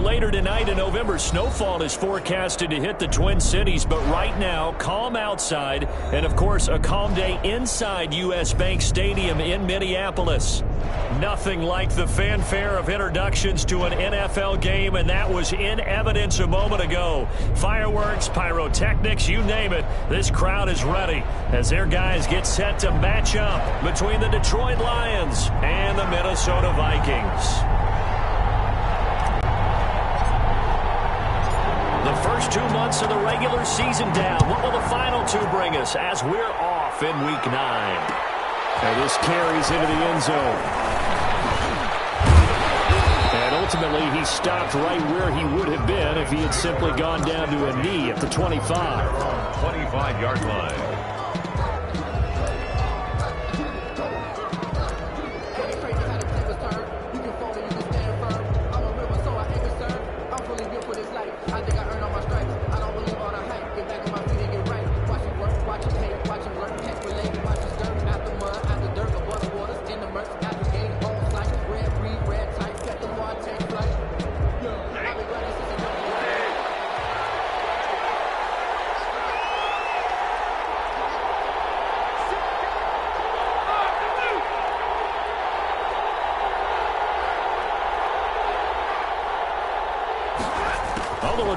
later tonight, a November snowfall is forecasted to hit the Twin Cities, but right now, calm outside, and of course, a calm day inside U.S. Bank Stadium in Minneapolis. Nothing like the fanfare of introductions to an NFL game, and that was in evidence a moment ago. Fireworks, pyrotechnics, you name it. This crowd is ready as their guys get set to match up between the Detroit Lions and the Minnesota Vikings. The first 2 months of the regular season down. What will the final two bring us as we're off in Week 9? And this carries into the end zone. And ultimately, he stopped right where he would have been if he had simply gone down to a knee at the 25. 25-yard line.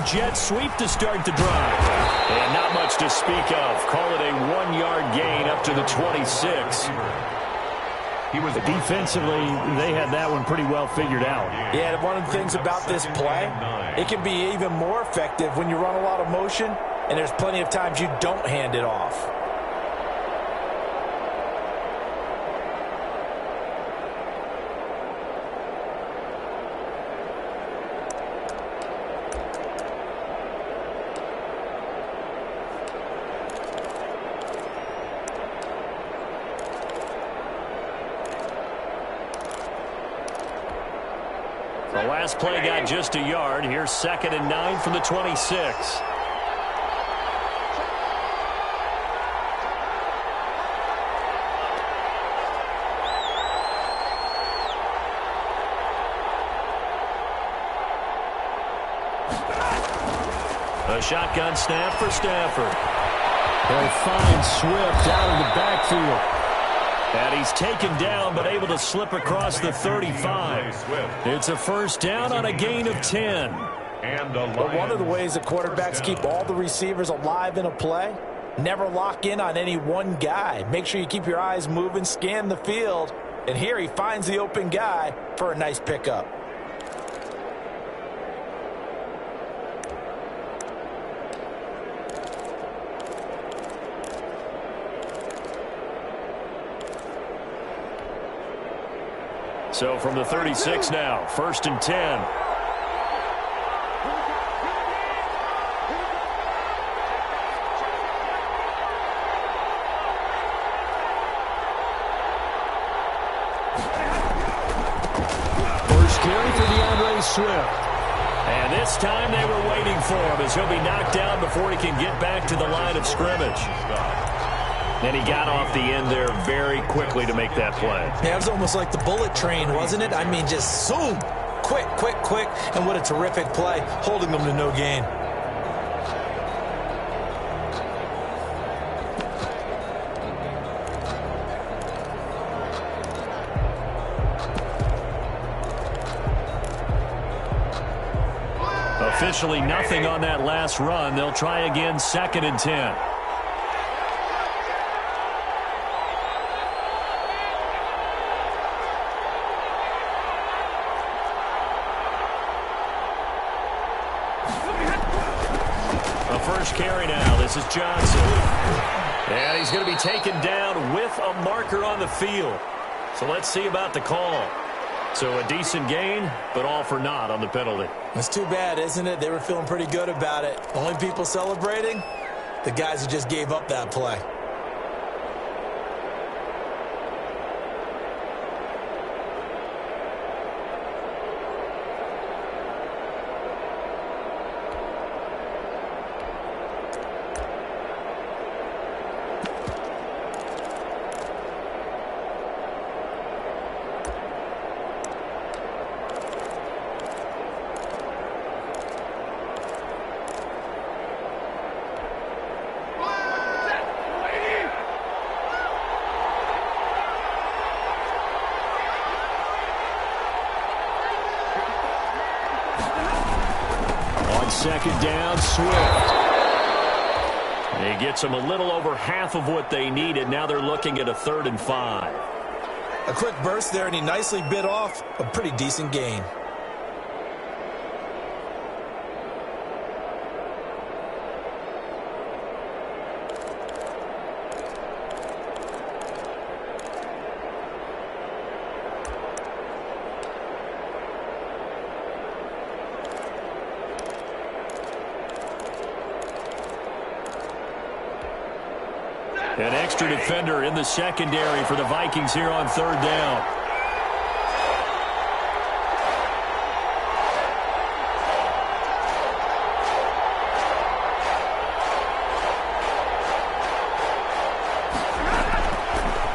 Jet sweep to start the drive. And not much to speak of. Call it a 1-yard gain up to the 26. Defensively, they had that one pretty well figured out. Yeah, one of the things about this play, it can be even more effective when you run a lot of motion, and there's plenty of times you don't hand it off. The last play got just a yard. Here's 2nd and 9 from the 26. A shotgun snap for Stafford. They'll find Swift out of the backfield. And he's taken down, but able to slip across the 35. It's a first down on a gain of 10. But one of the ways that quarterbacks keep all the receivers alive in a play, never lock in on any one guy. Make sure you keep your eyes moving, scan the field. And here he finds the open guy for a nice pickup. So from the 36 now, 1st and 10. First carry for DeAndre Swift. And this time they were waiting for him as he'll be knocked down before he can get back to the line of scrimmage. And he got off the end there very quickly to make that play. Yeah, it was almost like the bullet train, wasn't it? I mean, just zoom. Quick, quick, quick. And what a terrific play, holding them to no gain. Officially nothing on that last run. They'll try again, 2nd and 10. Carry now. This is Johnson. And he's going to be taken down with a marker on the field. So let's see about the call. So a decent gain, but all for naught on the penalty. It's too bad, isn't it? They were feeling pretty good about it. Only people celebrating, the guys who just gave up that play. second down, Swift. He gets them a little over half of what they needed. Now they're looking at a 3rd and 5. A quick burst there, and he nicely bit off a pretty decent gain. An extra defender in the secondary for the Vikings here on 3rd down.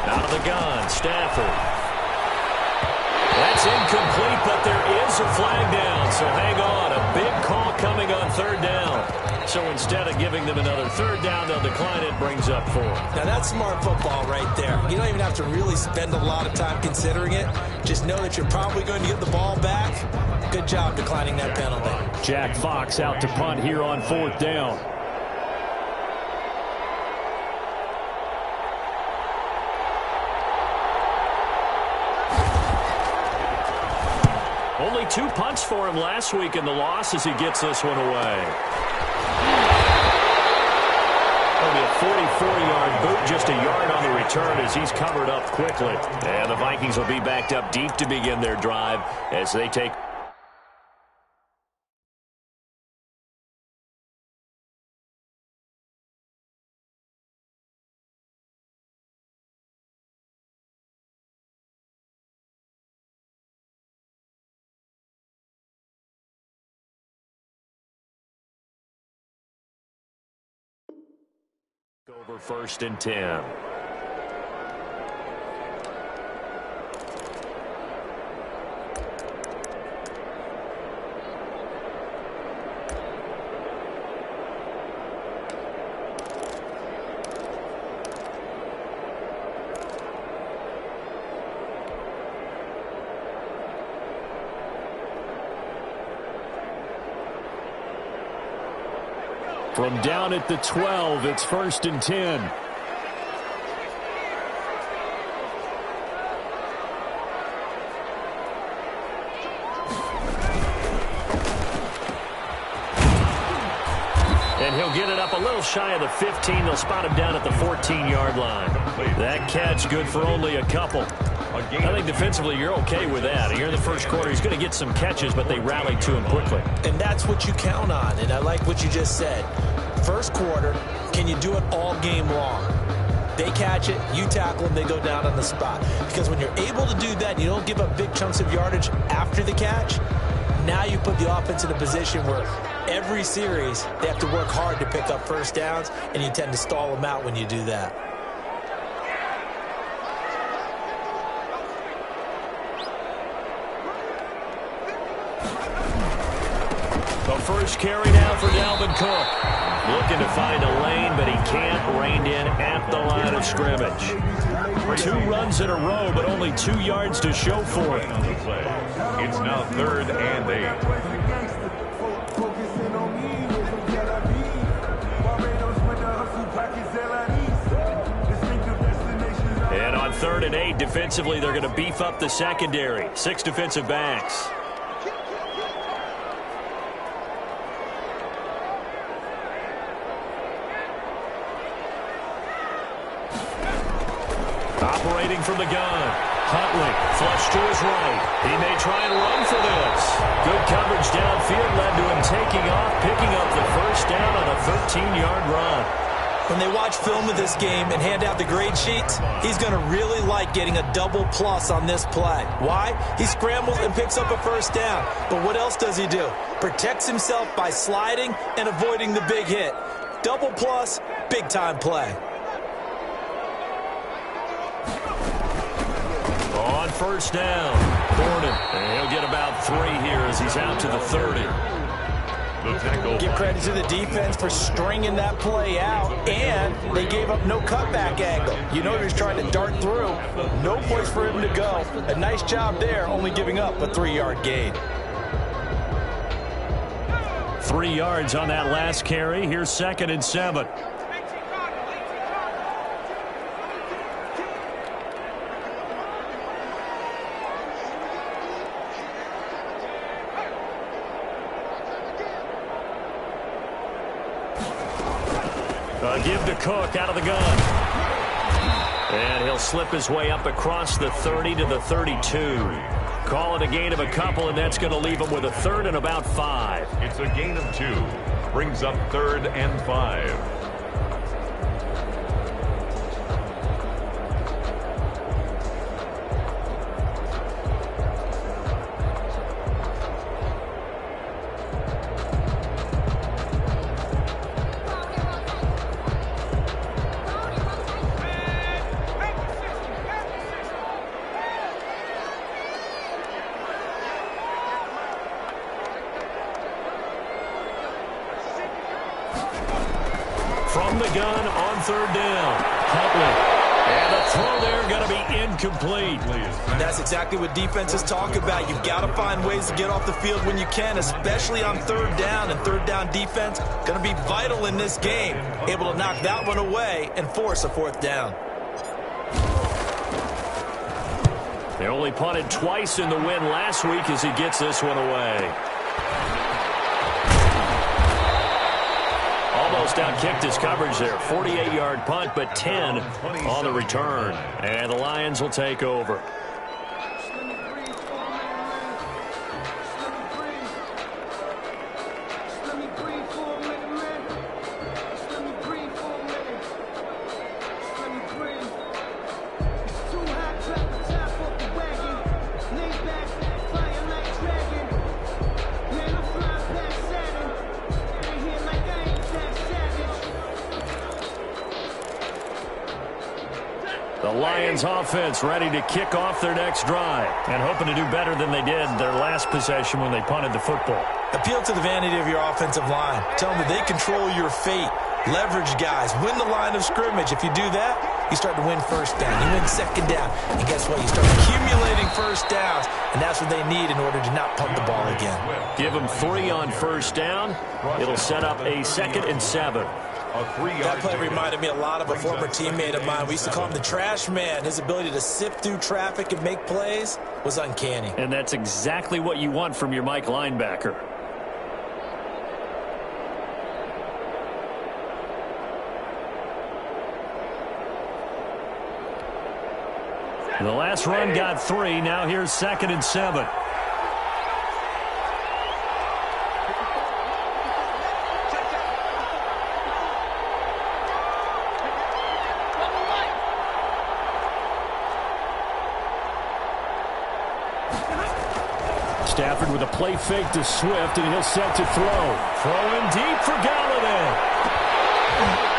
Out of the gun, Stafford. That's incomplete, but there is a flag down, so hang on. A big call coming on 3rd down. So instead of giving them another 3rd down, they'll decline it, brings up 4. Now that's smart football right there. You don't even have to really spend a lot of time considering it. Just know that you're probably going to get the ball back. Good job declining that penalty. Jack Fox out to punt here on 4th down. Only 2 punts for him last week in the loss as he gets this one away. That'll be a 44-yard boot, just a yard on the return as he's covered up quickly. And the Vikings will be backed up deep to begin their drive as they take. Over 1st and 10. From down at the 12, it's 1st and 10. And he'll get it up a little shy of the 15. They'll spot him down at the 14-yard line. That catch good for only a couple. I think defensively you're okay with that. Here in the first quarter, he's going to get some catches, but they rallied to him quickly. And that's what you count on, and I like what you just said. First quarter, can you do it all game long? They catch it, you tackle them, they go down on the spot. Because when you're able to do that, you don't give up big chunks of yardage after the catch, now you put the offense in a position where every series they have to work hard to pick up 1st downs, and you tend to stall them out when you do that. The first carry now for Dalvin Cook. Looking to find a lane, but he can't. Reined in at the line of scrimmage. 2 runs in a row, but only 2 yards to show for it. It's now 3rd and 8. And on 3rd and 8, defensively, they're going to beef up the secondary. 6 defensive backs. Operating from the gun. Huntley, flush to his right. He may try and run for this. Good coverage downfield led to him taking off, picking up the 1st down on a 13-yard run. When they watch film of this game and hand out the grade sheets, he's going to really like getting a double plus on this play. Why? He scrambles and picks up a 1st down. But what else does he do? Protects himself by sliding and avoiding the big hit. Double plus, big-time play. On 1st down, Gordon. And he'll get about 3 here as he's out to the 30. Give credit to the defense for stringing that play out, and they gave up no cutback angle. You know he was trying to dart through. No place for him to go. A nice job there, only giving up a 3-yard gain. 3 yards on that last carry. Here's 2nd and 7. Give to Cook out of the gun. And he'll slip his way up across the 30 to the 32. Call it a gain of a couple, and that's going to leave him with a 3rd and about 5. It's a gain of 2. Brings up 3rd and 5. From the gun on 3rd down. Huntley. And the throw there going to be incomplete. That's exactly what defenses talk about. You've got to find ways to get off the field when you can, especially on 3rd down. And 3rd down defense going to be vital in this game. Able to knock that one away and force a 4th down. They only punted twice in the win last week as he gets this one away. Almost outkicked his coverage there. 48-yard punt, but 10 on the return. And the Lions will take over. The Lions offense ready to kick off their next drive and hoping to do better than they did their last possession when they punted the football. Appeal to the vanity of your offensive line. Tell them that they control your fate. Leverage guys. Win the line of scrimmage. If you do that, you start to win 1st down. You win 2nd down. And guess what? You start accumulating 1st downs, and that's what they need in order to not punt the ball again. Give them 3 on 1st down. It'll set up a 2nd and 7. That play reminded me a lot of a former teammate of mine. We used to call him the trash man. His ability to sift through traffic and make plays was uncanny. And that's exactly what you want from your Mike linebacker. The last run got 3. Now here's 2nd and 7. Stafford with a play fake to Swift, and he'll set to throw. Throwing deep for Galladay.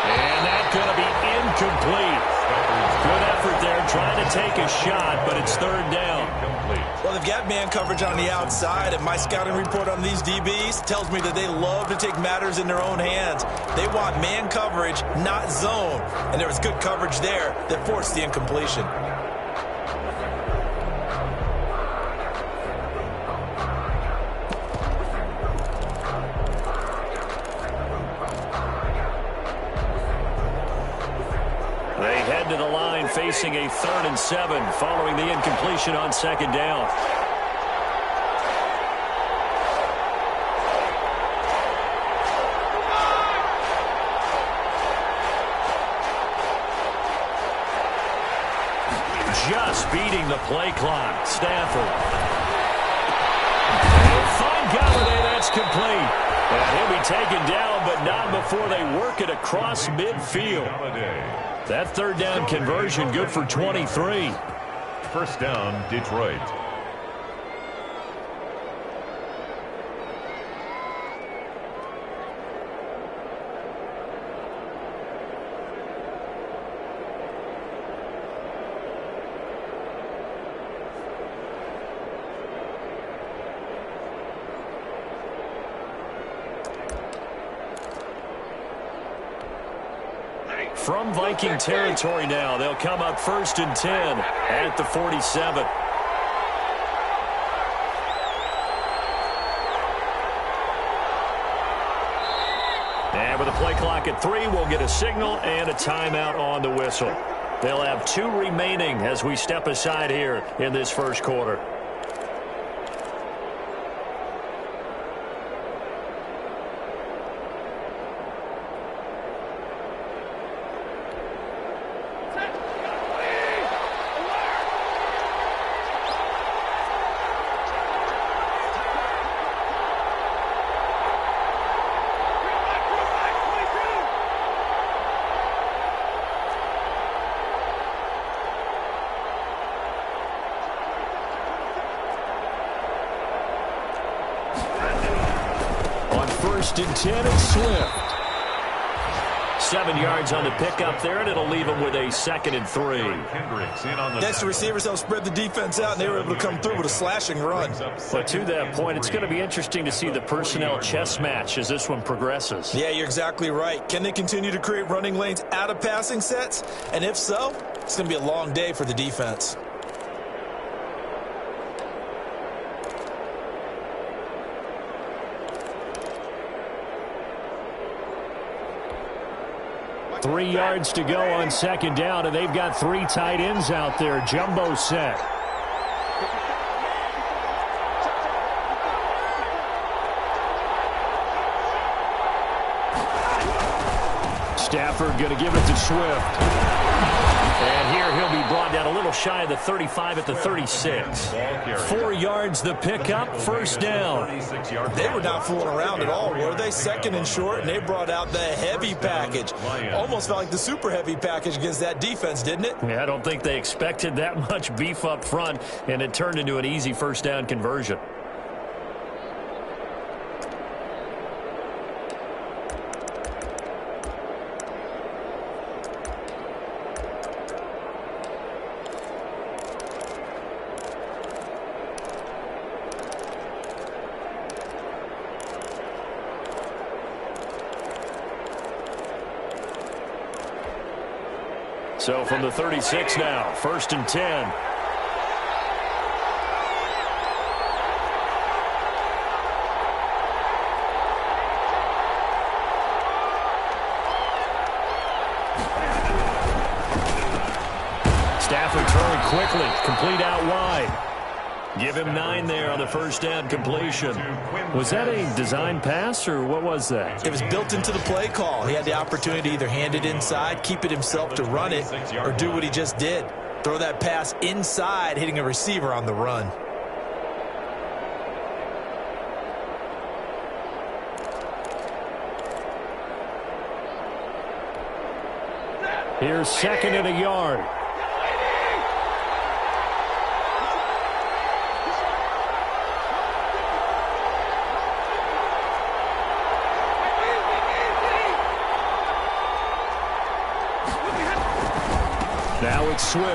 And that's going to be incomplete. Good effort there trying to take a shot, but it's 3rd down. Well, they've got man coverage on the outside, and my scouting report on these DBs tells me that they love to take matters in their own hands. They want man coverage, not zone. And there was good coverage there that forced the incompletion. They head to the line facing a 3rd and 7 following the incompletion on 2nd down. Just beating the play clock. Stafford. They'll find Galladay. That's complete. And he'll be taken down, but not before they work it across midfield. That 3rd down conversion good for 23. 1st down, Detroit. From Viking territory now, they'll come up 1st and 10 at the 47. clock at 3. We'll get a signal and a timeout on the whistle. They'll have 2 remaining as we step aside here in this first quarter. First and 10, it's Swift. 7 yards on the pickup there, and it'll leave them with a 2nd and 3. Next, the receivers help spread the defense out, and they were able to come through with a slashing run. But to that point, it's going to be interesting to see the personnel chess match as this one progresses. Yeah, you're exactly right. Can they continue to create running lanes out of passing sets? And if so, it's going to be a long day for the defense. Three yards to go on second down, and they've got 3 tight ends out there. Jumbo set. Stafford going to give it to Swift. And here he'll be brought down a little shy of the 35 at the 36. 4 yards the pickup, first down. They were not fooling around at all, were they? 2nd and short, and they brought out the heavy package. Almost felt like the super heavy package against that defense, didn't it? Yeah, I don't think they expected that much beef up front, and it turned into an easy first down conversion. So from the 36 now, 1st and 10. Stafford throwing quickly, complete out wide. Give him 9 there on the first down completion. Was that a design pass, or what was that? It was built into the play call. He had the opportunity to either hand it inside, keep it himself to run it, or do what he just did. Throw that pass inside, hitting a receiver on the run. Here's 2nd and a yard. Now it's Swift.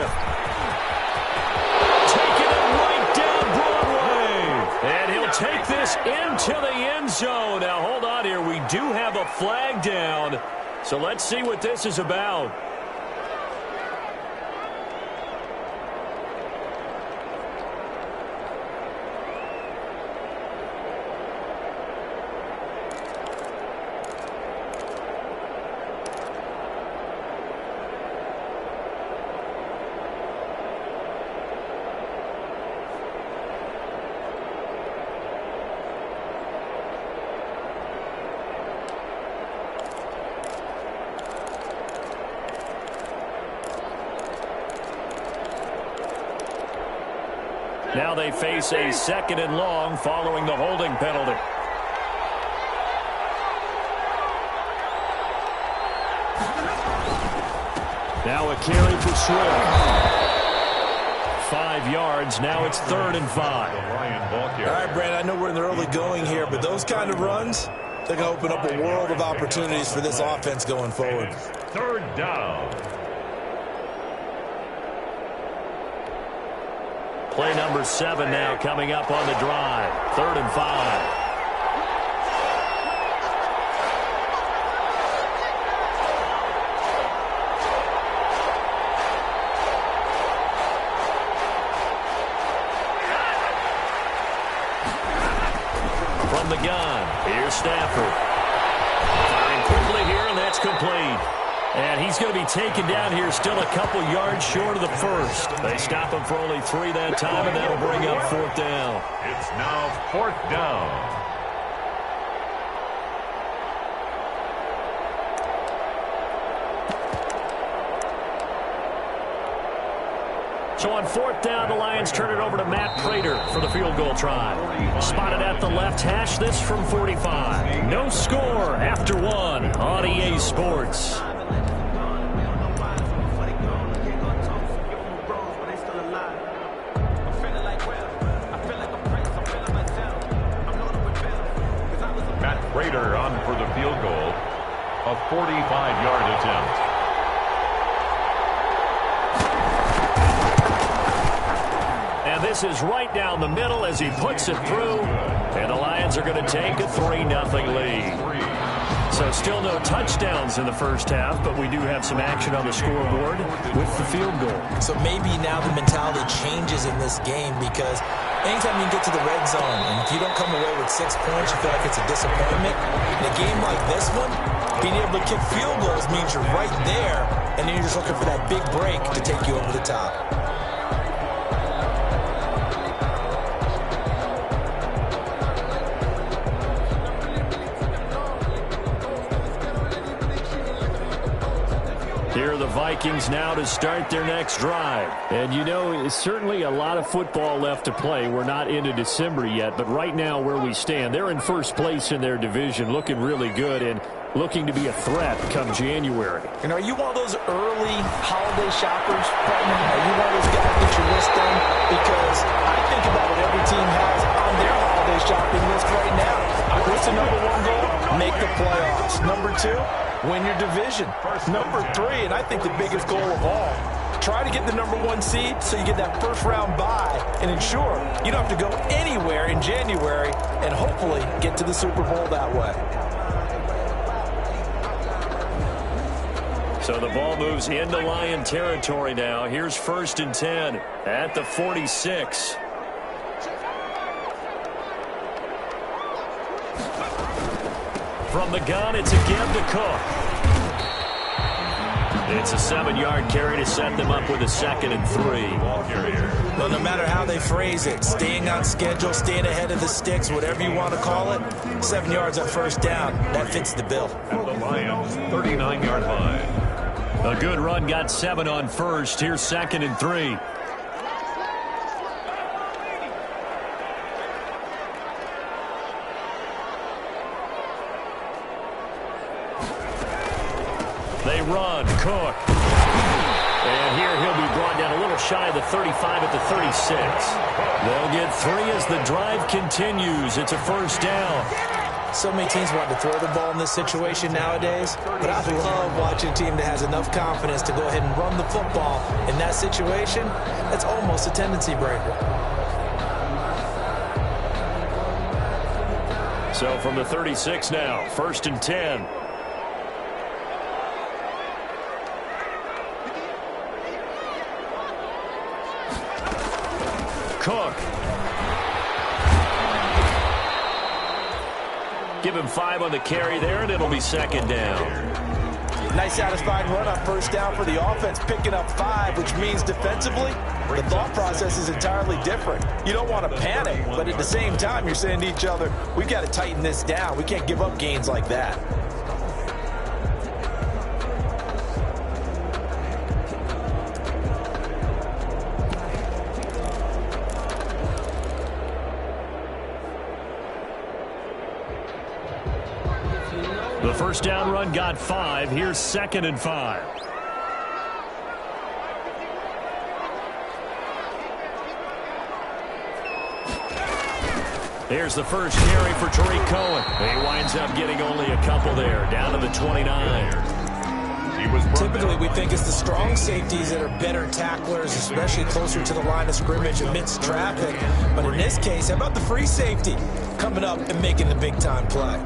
Taking it right down Broadway. And he'll take this into the end zone. Now, hold on here. We do have a flag down. So let's see what this is about. Now they face a 2nd and long following the holding penalty. Now a carry for Swift. 5 yards. Now it's 3rd and 5. All right, Brandon, I know we're in the early going here, but those kind of runs, they're going to open up a world of opportunities for this offense going forward. 3rd down. Play number 7 now coming up on the drive. 3rd and 5. From the gun, here's Stafford. Firing quickly here, and That's complete. And he's going to be taken down here still a couple yards short of the first. They stop him for only 3 that time, and that'll bring up 4th down. It's now 4th down. So on 4th down, the Lions turn it over to Matt Prater for the field goal try. Spotted at the left hash, this from 45. No score after 1 on EA Sports. Matt Prater on for the field goal. A 45-yard attempt. And this is right down the middle as he puts it through. And the Lions are going to take a 3-0 lead. So still no touchdowns in the first half, but we do have some action on the scoreboard with the field goal. So maybe now the mentality changes in this game because anytime you get to the red zone, and if you don't come away with 6 points, you feel like it's a disappointment. In a game like this one, being able to kick field goals means you're right there, and then you're just looking for that big break to take you over the top. Here are the Vikings now to start their next drive. And you know, it's certainly a lot of football left to play. We're not into December yet, but right now where we stand, they're in first place in their division, looking really good and looking to be a threat come January. And are you one of those early holiday shoppers right now? Are you one of those guys that get your list done? Because I think about what every team has on their holiday shopping list right now. What's the number 1 goal? Make the playoffs. Number 2? Win your division. Number 3, and I think the biggest goal of all, try to get the number 1 seed so you get that first round bye and ensure you don't have to go anywhere in January and hopefully get to the Super Bowl that way. So the ball moves into Lion territory now. Here's 1st and 10 at the 46. From the gun, it's a give to Cook. It's a 7-yard carry to set them up with a 2nd and 3. Well, no matter how they phrase it, staying on schedule, staying ahead of the sticks, whatever you want to call it, 7 yards on 1st down, that fits the bill. At the Lions' 39-yard line. A good run got 7 on 1st. Here's 2nd and 3. They run. Cook. And here he'll be brought down a little shy of the 35 at the 36. They'll get 3 as the drive continues. It's a 1st down. So many teams want to throw the ball in this situation nowadays, but I love watching a team that has enough confidence to go ahead and run the football in that situation. That's almost a tendency breaker. So from the 36 now, 1st and 10. Cook. Give him 5 on the carry there, and it'll be 2nd down. Nice satisfying run on 1st down for the offense, picking up 5, which means defensively, the thought process is entirely different. You don't want to panic, but at the same time, you're saying to each other, we've got to tighten this down. We can't give up gains like that. The 1st down run got 5. Here's 2nd and 5. Here's the first carry for Tariq Cohen. He winds up getting only a couple there, down to the 29. Typically, we think it's the strong safeties that are better tacklers, especially closer to the line of scrimmage amidst traffic. But in this case, how about the free safety coming up and making the big-time play?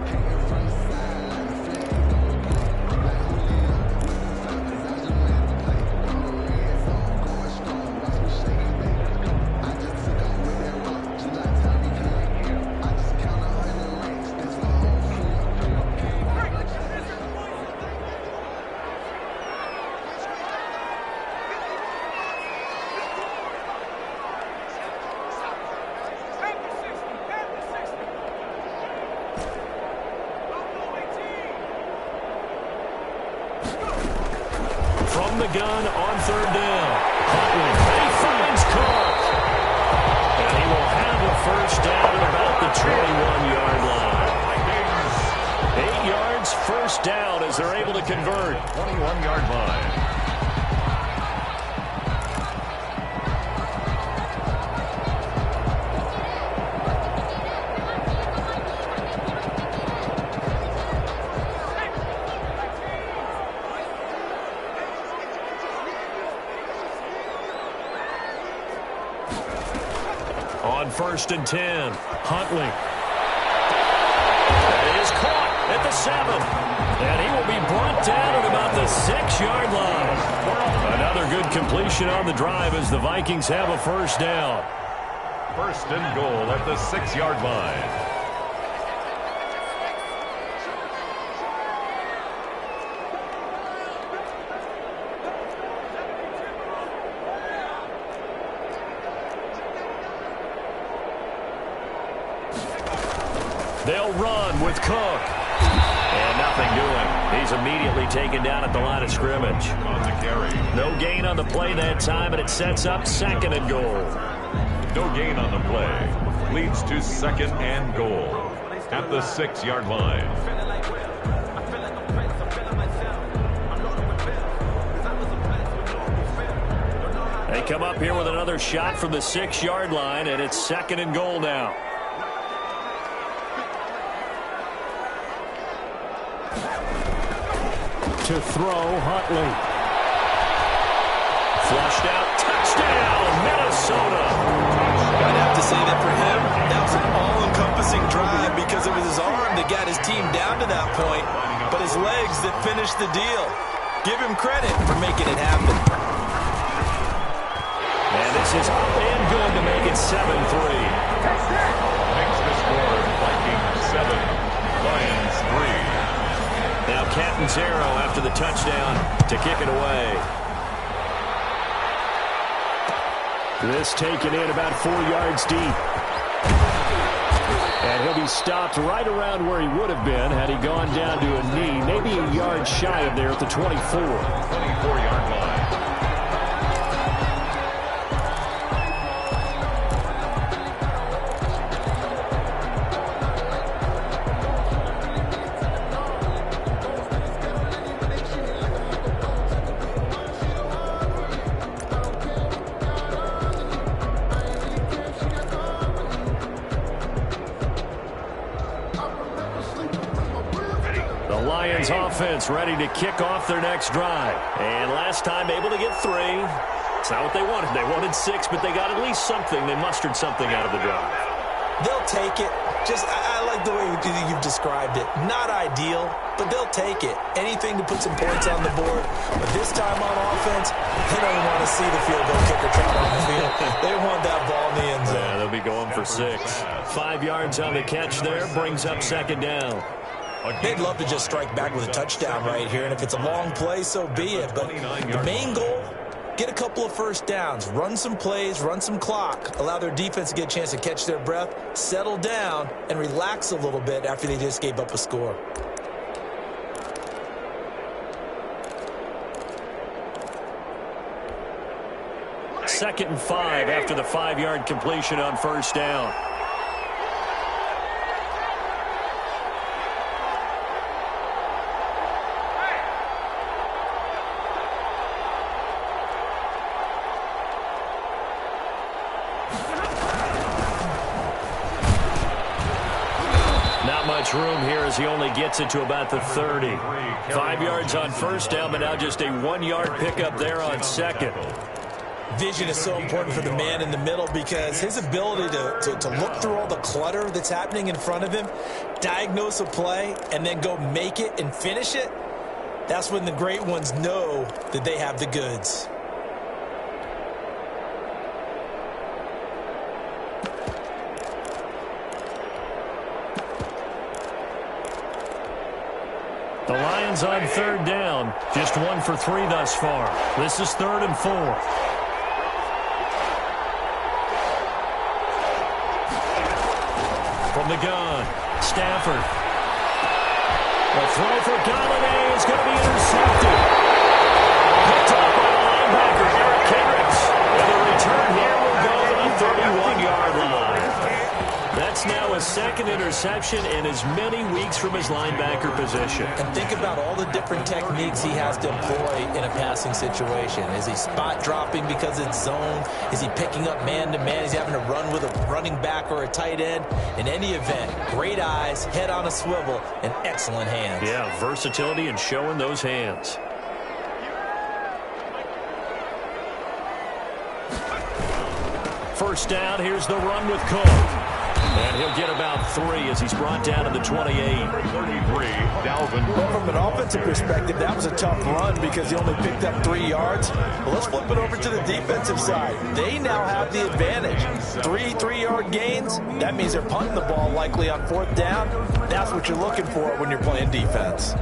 From the gun on third down. Huntley. He finds Cook. And he will have a first down at about the 21-yard line. 8 yards, first down as they're able to convert. 21-yard line. On 1st and 10, Huntley. It is caught at the 7. And he will be brought down at about the 6-yard line. Another good completion on the drive as the Vikings have a first down. 1st and goal at the 6-yard line. They'll run with Cook. And nothing doing. He's immediately taken down at the line of scrimmage. On the carry. No gain on the play that time, and it sets up 2nd and goal. No gain on the play. Leads to 2nd and goal at the 6-yard line. They come up here with another shot from the 6-yard line, and it's 2nd and goal now. To throw, Huntley. Flushed out, touchdown, Minnesota. I'd have to say that for him, that was an all-encompassing drive because it was his arm that got his team down to that point, but his legs that finished the deal. Give him credit for making it happen. And this is up and good to make it 7-3. Makes the score Vikings 7, Lions 3. Now Catanzaro after the touchdown to kick it away. This taken in about 4 yards deep. And he'll be stopped right around where he would have been had he gone down to a knee, maybe a yard shy of there at the 24. 24-yard line. Offense ready to kick off their next drive. And last time able to get 3. It's not what they wanted. They wanted 6, but they got at least something. They mustered something out of the drive. They'll take it. I like the way you've described it. Not ideal, but they'll take it. Anything to put some points on the board. But this time on offense, they don't want to see the field goal kicker trot on the field. They want that ball in the end zone. Yeah, they'll be going for 6. 5 yards on the catch there. Brings up 2nd down. They'd love to just strike back with a touchdown right here, and if it's a long play, so be it. But the main goal, get a couple of first downs, run some plays, run some clock, allow their defense to get a chance to catch their breath, settle down, and relax a little bit after they just gave up a score. Second and 5 after the 5-yard completion on first down. Room here as he only gets it to about the 30. 5 yards on first down, but now just a 1-yard pickup there on 2nd. Vision is so important for the man in the middle because his ability to look through all the clutter that's happening in front of him, diagnose a play, and then go make it and finish it, that's when the great ones know that they have the goods. The Lions on third down. Just 1 for 3 thus far. This is 3rd and 4. From the gun, Stafford. The throw for Galladay is going to be intercepted. second interception in as many weeks from his linebacker position. And think about all the different techniques he has to employ in a passing situation. Is he spot dropping because it's zone? Is he picking up man-to-man? Is he having to run with a running back or a tight end? In any event, great eyes, head on a swivel, and excellent hands. Yeah, versatility and showing those hands. First down, here's the run with Cook. And he'll get about 3 as he's brought down to the 28. 33, Dalvin. Well, from an offensive perspective, that was a tough run because he only picked up 3 yards. Well, let's flip it over to the defensive side. They now have the advantage. 3 3-yard gains. That means they're punting the ball likely on 4th down. That's what you're looking for when you're playing defense.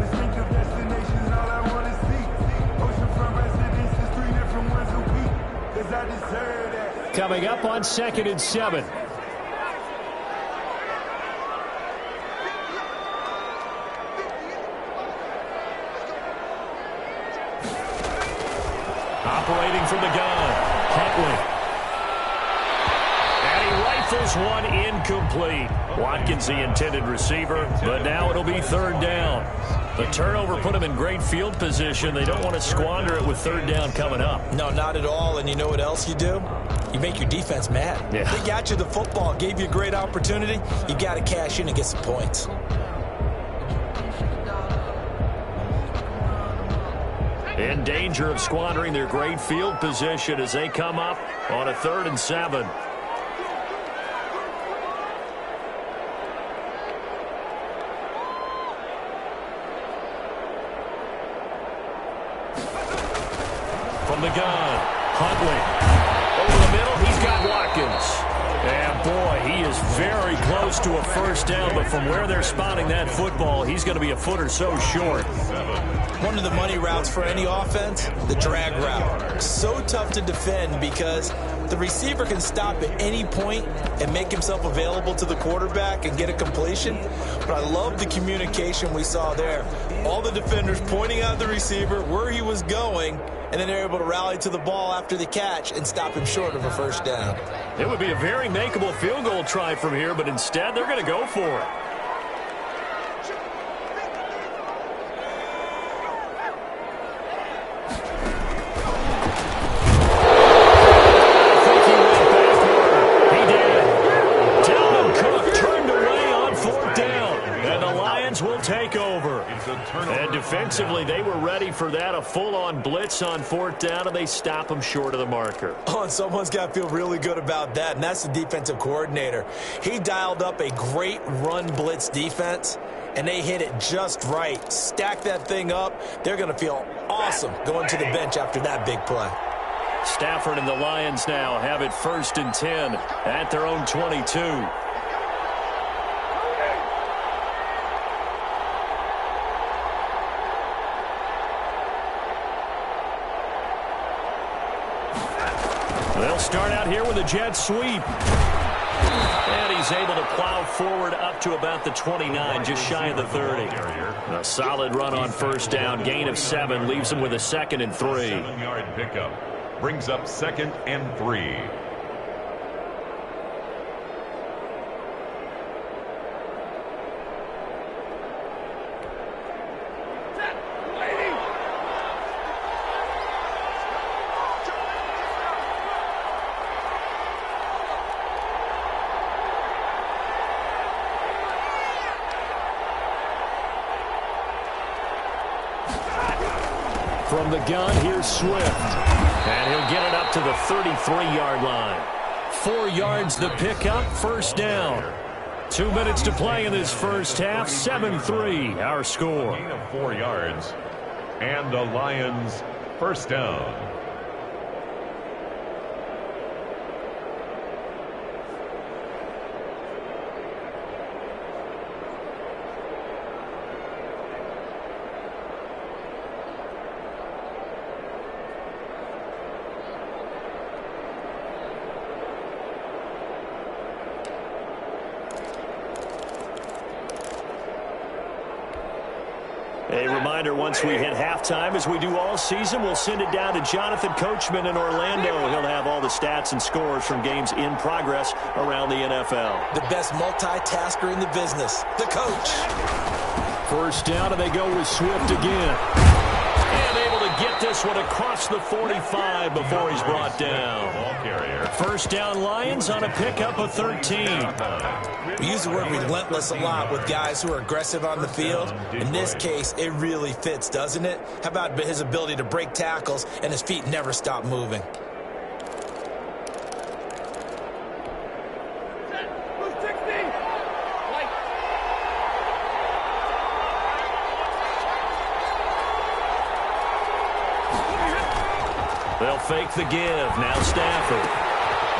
Coming up on 2nd and 7. Operating from the gun, Huntley. And he rifles one incomplete. Watkins the intended receiver, but now it'll be 3rd down. The turnover put him in great field position. They don't want to squander it with 3rd down coming up. No, not at all. And you know what else you do? You make your defense mad. Yeah. They got you the football, gave you a great opportunity. You got to cash in and get some points. In danger of squandering their great field position as they come up on a 3rd and 7. From the gun, Huntley. Over the middle, he's got Watkins. And boy, he is very close to a first down, but from where they're spotting that football, he's going to be a foot or so short. One of the money routes for any offense, the drag route. So tough to defend because the receiver can stop at any point and make himself available to the quarterback and get a completion. But I love the communication we saw there. All the defenders pointing out the receiver, where he was going, and then they're able to rally to the ball after the catch and stop him short of a first down. It would be a very makeable field goal try from here, but instead they're going to go for it. Take over. And defensively, they were ready for that, a full-on blitz on 4th down, and they stop them short of the marker. Oh, and someone's got to feel really good about that, and that's the defensive coordinator. He dialed up a great run blitz defense, and they hit it just right. Stack that thing up. They're going to feel awesome going to the bench after that big play. Stafford and the Lions now have it 1st and 10 at their own 22. They'll start out here with a jet sweep. And he's able to plow forward up to about the 29, just shy of the 30. A solid run on 1st down, gain of 7, leaves him with a 2nd and 3. 7-yard pickup brings up 2nd and 3. From the gun, here's Swift. And he'll get it up to the 33-yard line. 4 yards the pickup, 1st down. 2 minutes to play in this first half, 7-3 our score. Gain of 4 yards and the Lions 1st down. A reminder, once we hit halftime, as we do all season, we'll send it down to Jonathan Coachman in Orlando. He'll have all the stats and scores from games in progress around the NFL. The best multitasker in the business, the coach. First down, and they go with Swift again. And able to get this one across the 45 before he's brought down. First down, Lions on a pickup of 13. We use the word relentless a lot with guys who are aggressive on the field. In this case, it really fits, doesn't it? How about his ability to break tackles and his feet never stop moving? They'll fake the give. Now Stafford.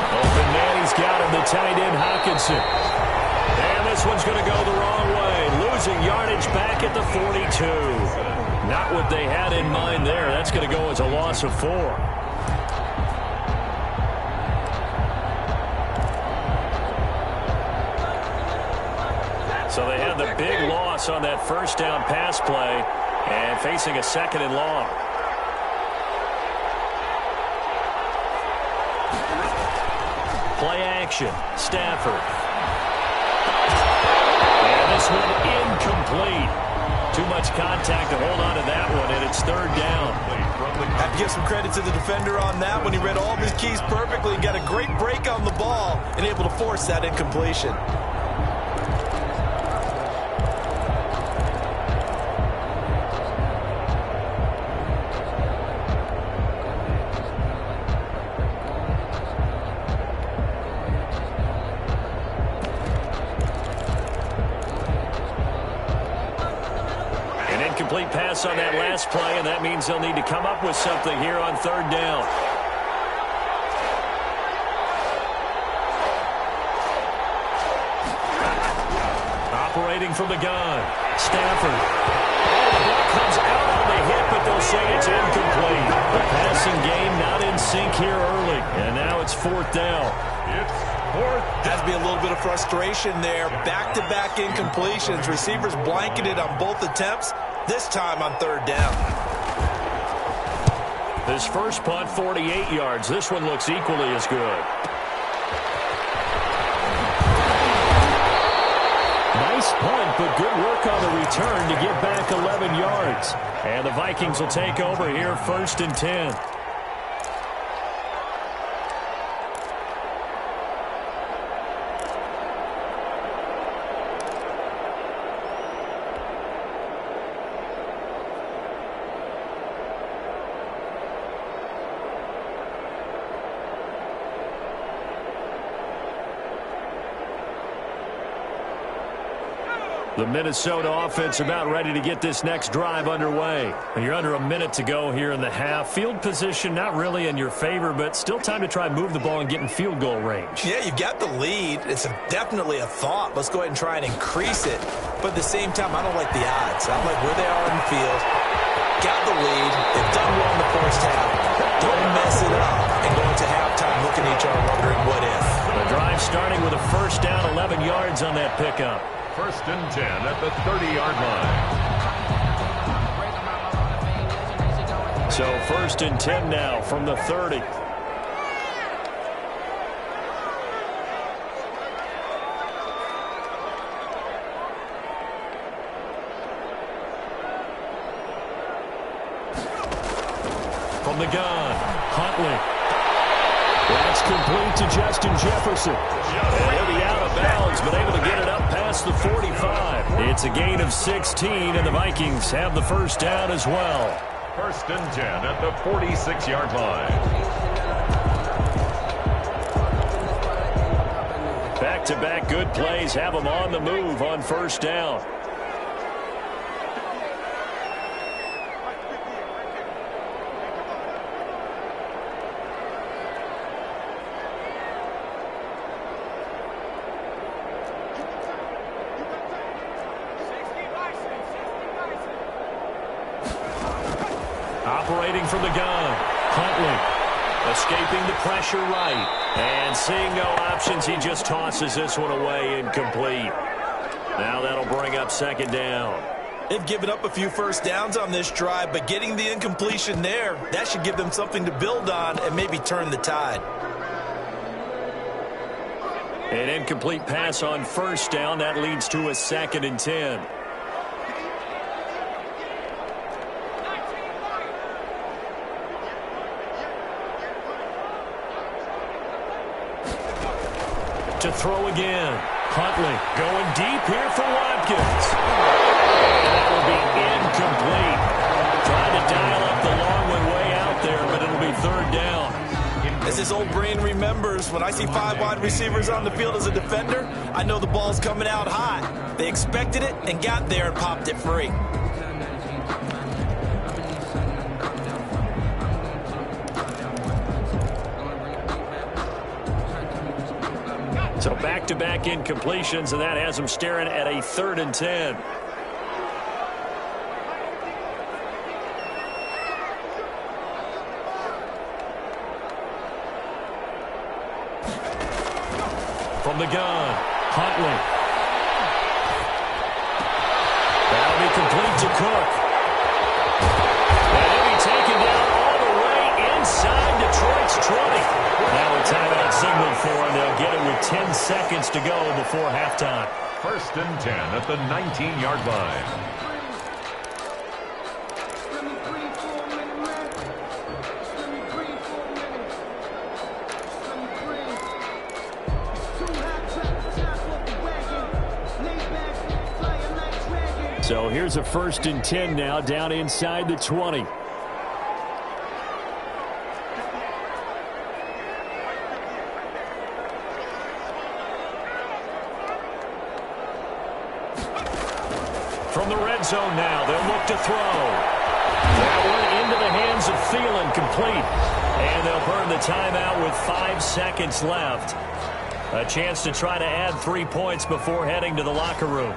Open man, he's got him. The tight end, Hockenson. And this one's going to go the wrong way. Losing yardage back at the 42. Not what they had in mind there. That's going to go as a loss of 4. So they had the big loss on that first down pass play and facing a second and long. Play action. Stafford. And this one incomplete. Too much contact to hold on to that one, and it's third down. I have to give some credit to the defender on that when he read all of his keys perfectly and got a great break on the ball and able to force that incompletion. Incomplete pass on that last play, and that means they'll need to come up with something here on third down. Operating from the gun. Stafford. The ball comes out on the hit, but they'll say it's incomplete. The passing game not in sync here early, and now it's fourth down. It's fourth. Has to be a little bit of frustration there. Back-to-back incompletions. Receivers blanketed on both attempts. This time on third down. This first punt, 48 yards. This one looks equally as good. Nice punt, but good work on the return to get back 11 yards. And the Vikings will take over here, 1st and 10. The Minnesota offense about ready to get this next drive underway. You're under a minute to go here in the half. Field position not really in your favor, but still time to try and move the ball and get in field goal range. Yeah, you've got the lead. It's definitely a thought. Let's go ahead and try and increase it. But at the same time, I don't like the odds. I don't like where they are in the field. Got the lead. They've done well in the first half. Don't mess it up and go into halftime looking at each other wondering what if. The drive starting with a first down, 11 yards on that pickup. 1st and 10 at the 30-yard line. So 1st and 10 now from the 30. From the gun, Huntley. That's complete to Justin Jefferson. And he'll be out of bounds, but able to get it up past the 45. It's a gain of 16, and the Vikings have the first down as well. 1st and 10 at the 46-yard line. Back-to-back good plays have them on the move on first down. Operating from the gun, Huntley escaping the pressure right, and seeing no options, he just tosses this one away incomplete. Now that'll bring up second down. They've given up a few first downs on this drive, but getting the incompletion there, that should give them something to build on and maybe turn the tide. An incomplete pass on first down. That leads to a 2nd and 10. To throw again. Huntley going deep here for Watkins. And that will be incomplete. Trying to dial up the long one way out there, but it'll be 3rd down. As this old brain remembers, when I see 5 wide receivers on the field as a defender, I know the ball's coming out high. They expected it and got there and popped it free. So back-to-back incompletions, and that has them staring at a 3rd and 10. From the gun, Huntley. That'll be complete to Cook. And he'll be taken down all the way inside Detroit's 20. Now a timeout signal for him. They'll get it with 10 seconds to go before halftime. 1st and 10 at the 19-yard line. So here's a 1st and 10 now, down inside the 20. From the red zone now, they'll look to throw. That one into the hands of Thielen, complete. And they'll burn the timeout with 5 seconds left. A chance to try to add 3 points before heading to the locker room.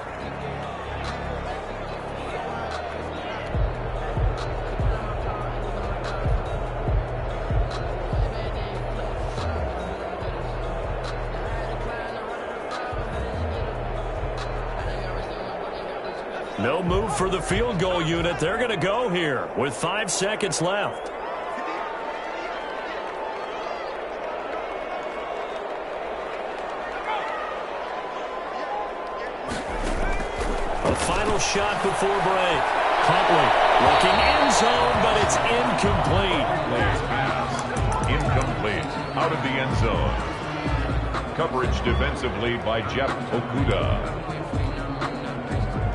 No move for the field goal unit. They're going to go here with 5 seconds left. A final shot before break. Huntley looking end zone, but it's incomplete. Pass. Incomplete. Out of the end zone. Coverage defensively by Jeff Okudah.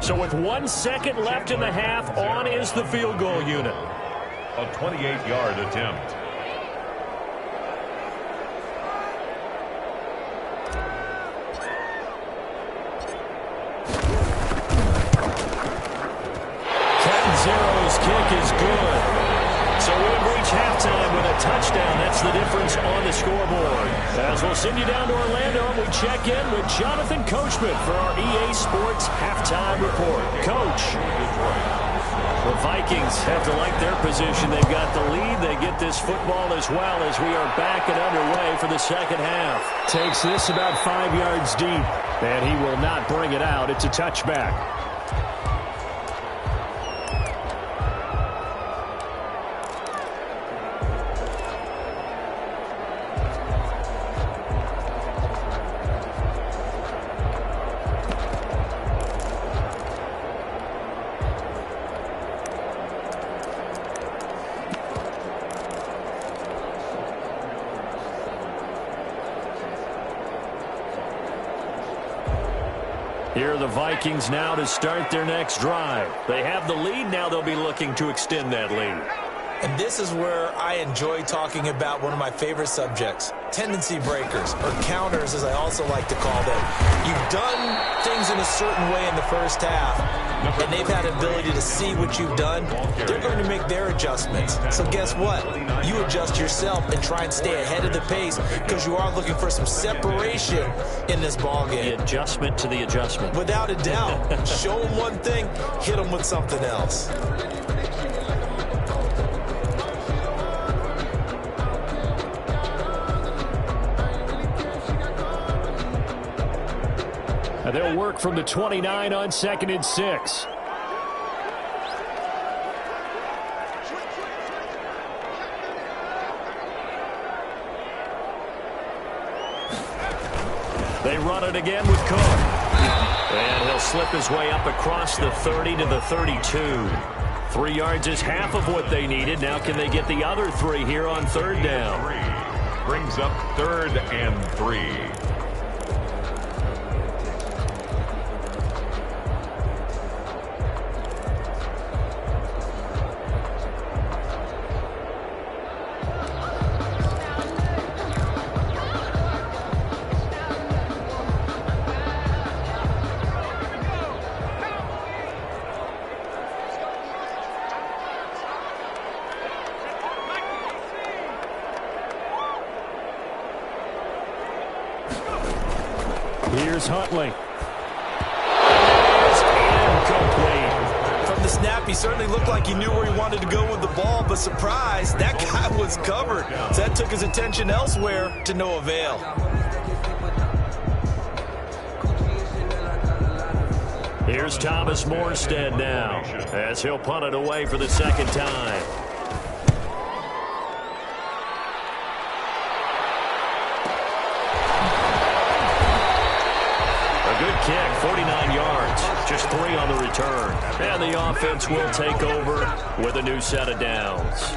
So with 1 second left in the half, on is the field goal unit. A 28-yard attempt. Captain Zero's kick is good. So we'll reach halftime with a touchdown. That's the difference on the scoreboard. As we'll send you down to Orlando, and we check in with Jonathan Coachman for our EA Sports Halftime Report. Coach, the Vikings have to like their position. They've got the lead. They get this football as well as we are back and underway for the second half. Takes this about 5 yards deep, and he will not bring it out. It's a touchback. Here are the Vikings now to start their next drive. They have the lead. Now they'll be looking to extend that lead. And this is where I enjoy talking about one of my favorite subjects, tendency breakers, or counters as I also like to call them. You've done things in a certain way in the first half, and they've had ability to see what you've done. They're going to make their adjustments. So guess what? You adjust yourself and try and stay ahead of the pace because you are looking for some separation in this ballgame. The adjustment to the adjustment. Without a doubt. Show them one thing, hit them with something else. They'll work from the 29 on 2nd and 6. They run it again with Cook. And he'll slip his way up across the 30 to the 32. 3 yards is half of what they needed. Now can they get the other 3 here on third down? Brings up 3rd and 3. Here's Huntley. Incomplete. From the snap, he certainly looked like he knew where he wanted to go with the ball, but surprise, that guy was covered. So that took his attention elsewhere to no avail. Here's Thomas Morstead now as he'll punt it away for the second time. Good kick, 49 yards, just 3 on the return. And the offense will take over with a new set of downs.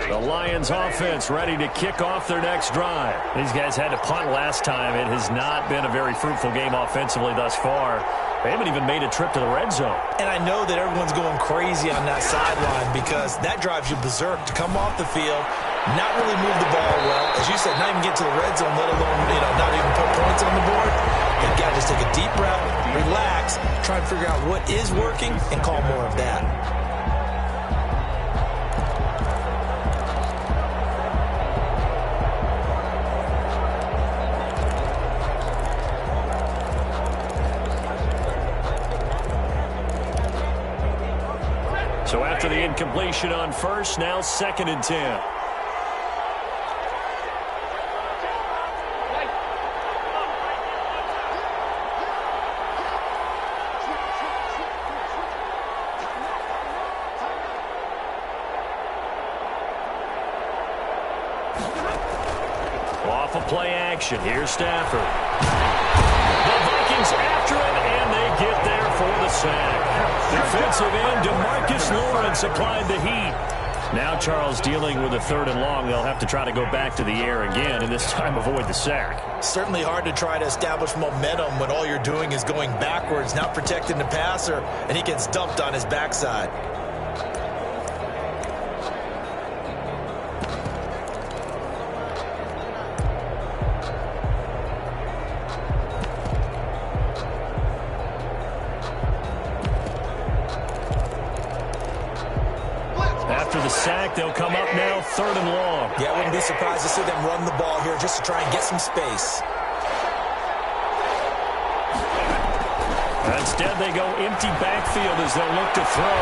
The Lions offense ready to kick off their next drive. These guys had to punt last time. It has not been a very fruitful game offensively thus far. They haven't even made a trip to the red zone. And I know that everyone's going crazy on that sideline because that drives you berserk to come off the field, not really move the ball well. As you said, not even get to the red zone, let alone, not even put points on the board. You've got to just take a deep breath, relax, try and figure out what is working, and call more of that. So after the incompletion on first, now 2nd and 10. Off of play action. Here's Stafford. The Vikings after it, and they get there for the sack. Defensive end DeMarcus Lawrence applied the heat. Now Charles dealing with a 3rd and long. They'll have to try to go back to the air again, and this time avoid the sack. Certainly hard to try to establish momentum when all you're doing is going backwards, not protecting the passer, and he gets dumped on his backside. After the sack, they'll come up now 3rd and long. Yeah, I wouldn't be surprised to see them run the ball here just to try and get some space. Instead, they go empty backfield as they'll look to throw.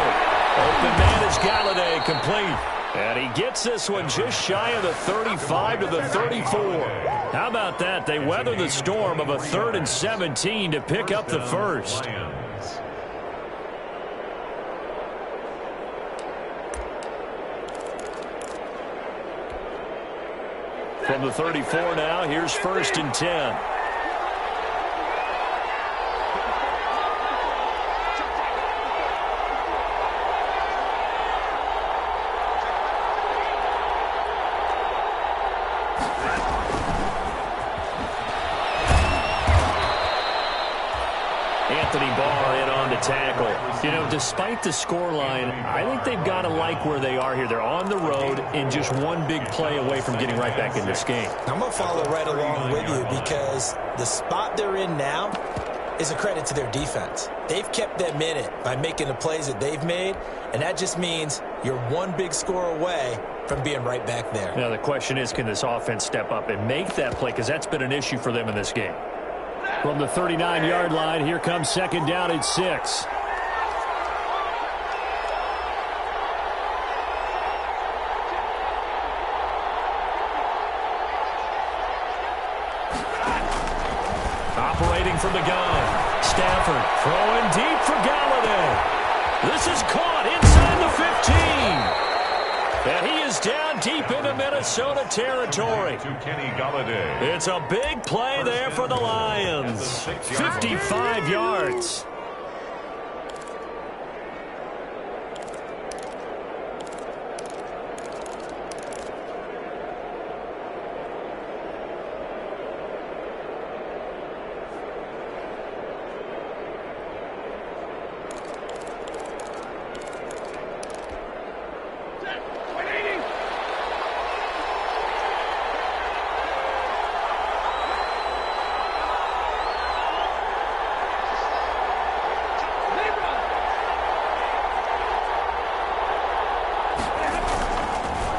Open man is Galladay, complete. And he gets this one just shy of the 35 to the 34. How about that? They weather the storm of a 3rd and 17 to pick up the first. From the 34 now, here's 1st and 10. Anthony Barr in on the tackle. Despite the scoreline, I think they've got to like where they are here. They're on the road and just one big play away from getting right back in this game. I'm going to follow right along with you because the spot they're in now is a credit to their defense. They've kept them in it by making the plays that they've made, and that just means you're one big score away from being right back there. Now the question is, can this offense step up and make that play? Because that's been an issue for them in this game. From the 39-yard line, here comes 2nd down and 6. Operating from the gun. Stafford throwing deep for Galladay. This is caught inside the 15. And he is down deep into Minnesota territory. To Kenny Galladay. It's a big play there for the Lions. 55 yards.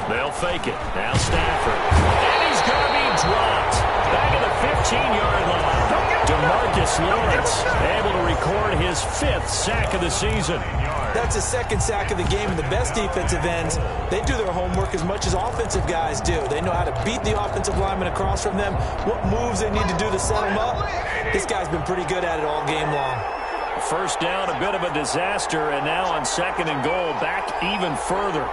They'll fake it. Now Stafford. And he's going to be dropped. Back at the 15-yard line. DeMarcus Lawrence able to record his 5th sack of the season. That's his 2nd sack of the game. And the best defensive ends, they do their homework as much as offensive guys do. They know how to beat the offensive lineman across from them, what moves they need to do to set them up. This guy's been pretty good at it all game long. First down, a bit of a disaster, and now on 2nd and goal, back even further.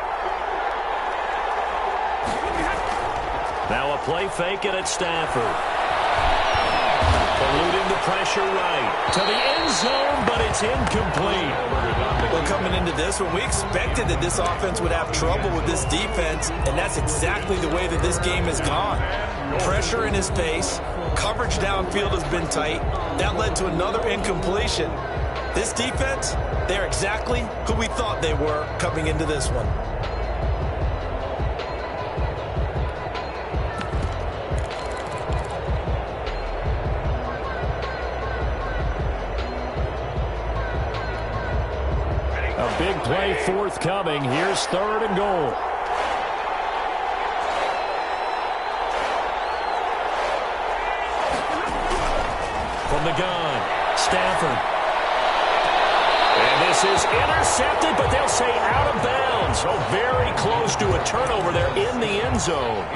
Now a play fake it at Stafford. Eluding the pressure right to the end zone, but it's incomplete. Well, coming into this one, we expected that this offense would have trouble with this defense, and that's exactly the way that this game has gone. Pressure in his face, coverage downfield has been tight. That led to another incompletion. This defense, they're exactly who we thought they were coming into this one. Big play forthcoming. Here's 3rd and goal. From the gun, Stafford. And this is intercepted, but they'll say out of bounds. Oh, very close to a turnover there in the end zone.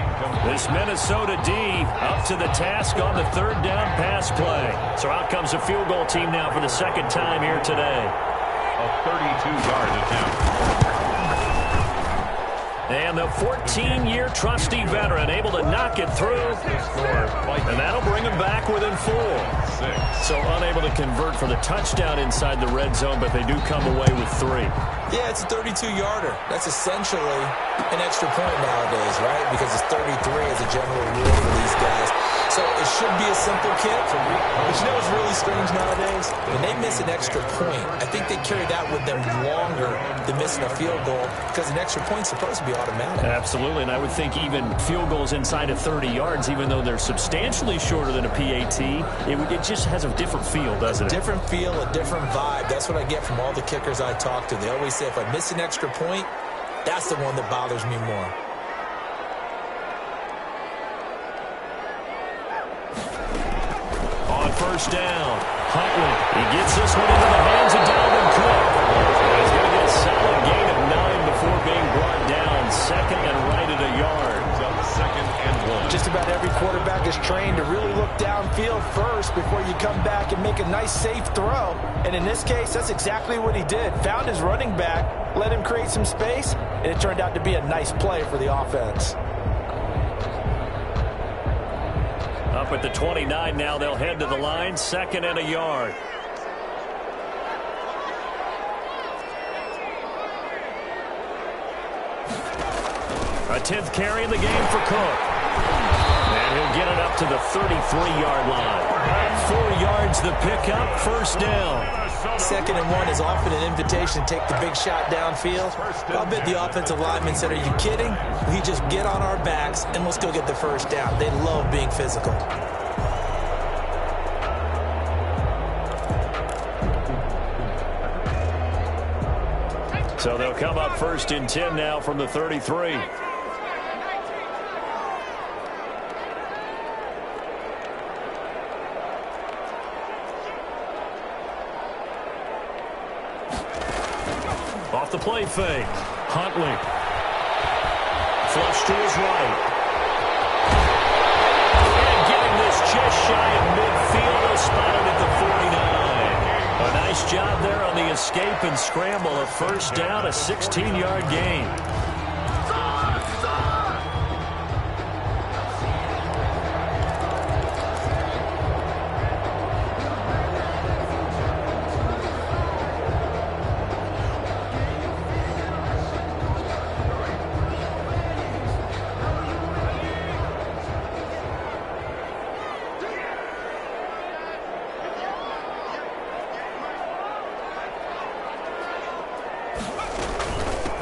This Minnesota D up to the task on the 3rd down pass play. So out comes the field goal team now for the 2nd time here today. A 32-yard attempt. And the 14-year trusty veteran able to knock it through. And that'll bring him back within 4. So unable to convert for the touchdown inside the red zone, but they do come away with 3. Yeah, it's a 32-yarder. That's essentially an extra point nowadays, right? Because it's 33 as a general rule for these guys. So it should be a simple kick. But you know what's really strange nowadays? When they miss an extra point, I think they carry that with them longer than missing a field goal because an extra point's supposed to be automatic. Absolutely, and I would think even field goals inside of 30 yards, even though they're substantially shorter than a PAT, it just has a different feel, doesn't it? A different feel, a different vibe. That's what I get from all the kickers I talk to. They always say if I miss an extra point, that's the one that bothers me more. First down. Huntley. He gets this one into the hands of Dalvin Cook. He's going to get a solid gain of 9 before being brought down. 2nd and right at a yard. Up 2nd and 1. Just about every quarterback is trained to really look downfield first before you come back and make a nice, safe throw. And in this case, that's exactly what he did. Found his running back, let him create some space, and it turned out to be a nice play for the offense. Up at the 29 now, they'll head to the line, 2nd and a yard. A 10th carry in the game for Cook. And he'll get it up to the 33-yard line. 4 yards the pickup, first down. 2nd and 1 is often an invitation to take the big shot downfield. I'll bet the offensive lineman said, are you kidding? We just get on our backs and let's go get the first down. They love being physical. So they'll come up 1st and 10 now from the 33. Off the play fake. Huntley. Flush to his right. And getting this just shy of midfield. They'll escape and scramble, a first down, a 16-yard gain.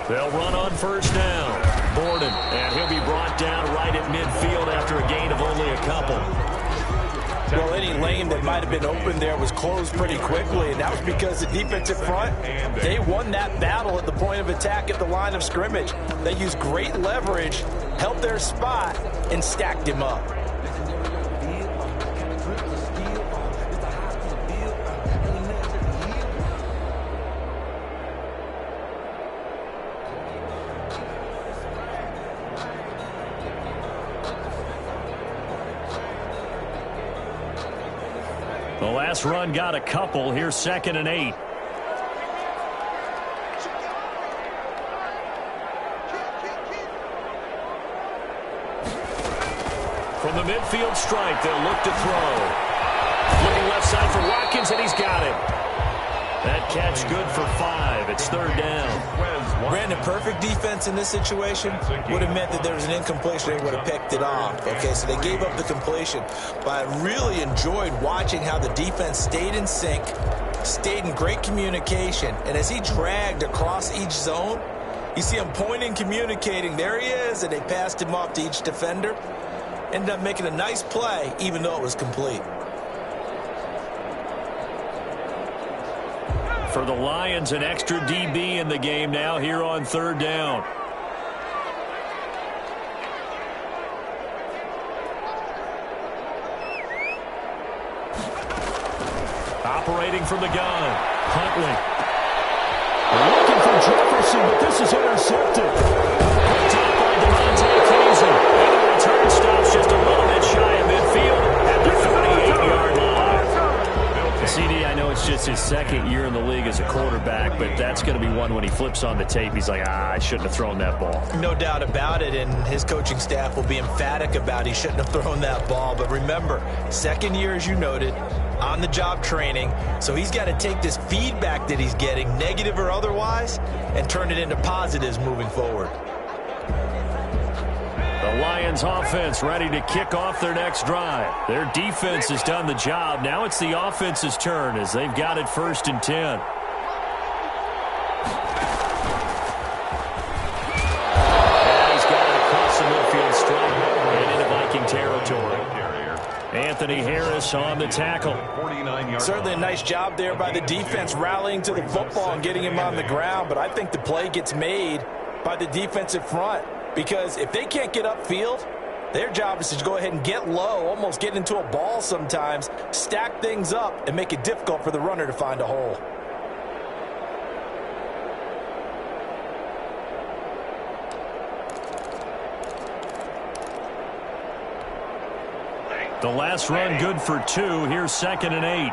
They'll run on first down. Borden, and he'll be brought down right at midfield after a gain of only a couple. Well, any lane that might have been open there was closed pretty quickly, and that was because the defensive front, they won that battle at the point of attack at the line of scrimmage. They used great leverage, held their spot, and stacked him up. The last run got a couple. Here's 2nd and 8. From the midfield stripe, they'll look to throw. Looking left side for Watkins, and he's got it. That catch good for 5. It's 3rd down. Brandon, perfect defense in this situation would have meant that there was an incompletion. They would have picked it off. Okay, so they gave up the completion. But I really enjoyed watching how the defense stayed in sync, stayed in great communication, and as he dragged across each zone, you see him pointing, communicating. There he is, and they passed him off to each defender. Ended up making a nice play, even though it was complete. For the Lions, an extra DB in the game now here on 3rd down. Operating from the gun, Huntley. Looking for Jefferson, but this is intercepted. Picked up by Devontae Casey. And the return stops just a little bit shy of midfield at the 38-yard line. CD, I know it's just his 2nd year in the league as a quarterback, but that's going to be one when he flips on the tape. He's like, I shouldn't have thrown that ball. No doubt about it, and his coaching staff will be emphatic about he shouldn't have thrown that ball. But remember, 2nd year, as you noted, on-the-job training, so he's got to take this feedback that he's getting, negative or otherwise, and turn it into positives moving forward. The Lions offense ready to kick off their next drive. Their defense has done the job. Now it's the offense's turn as they've got it 1st and 10. And he's got it across the midfield stripe and into Viking territory. Anthony Harris on the tackle. Certainly a nice job there by the defense rallying to the football and getting him on the ground, but I think the play gets made by the defensive front. Because if they can't get upfield, their job is to go ahead and get low, almost get into a ball sometimes, stack things up, and make it difficult for the runner to find a hole. The last run good for 2. Here's 2nd and 8.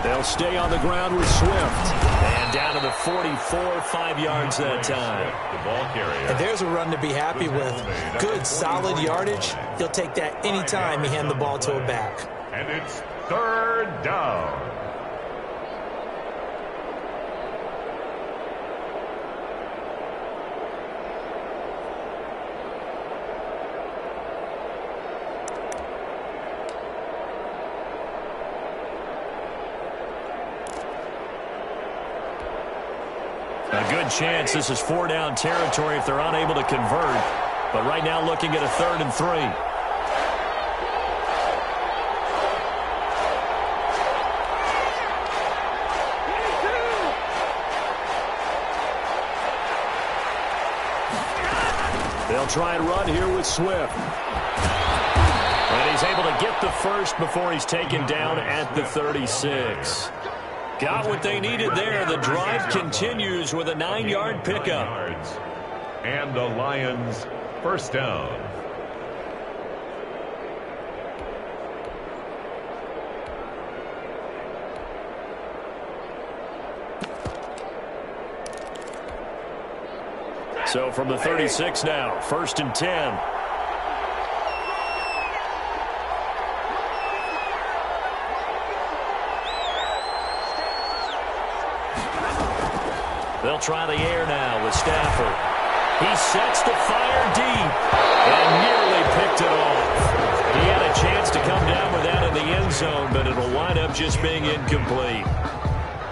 They'll stay on the ground with Swift. And down to the 44, 5 yards that time. The ball carrier. And there's a run to be happy with. Good, solid yardage. He'll take that anytime he hand the ball to a back. And it's 3rd down. A good chance this is 4-down territory if they're unable to convert. But right now looking at a 3rd and 3. They'll try and run here with Swift. And he's able to get the first before he's taken down at the 36. Got what they needed there. The drive continues with a 9-yard pickup. And the Lions first down. So from the 36 now, 1st and 10. They'll try the air now with Stafford. He sets to fire deep and nearly picked it off. He had a chance to come down with that in the end zone, but it'll wind up just being incomplete.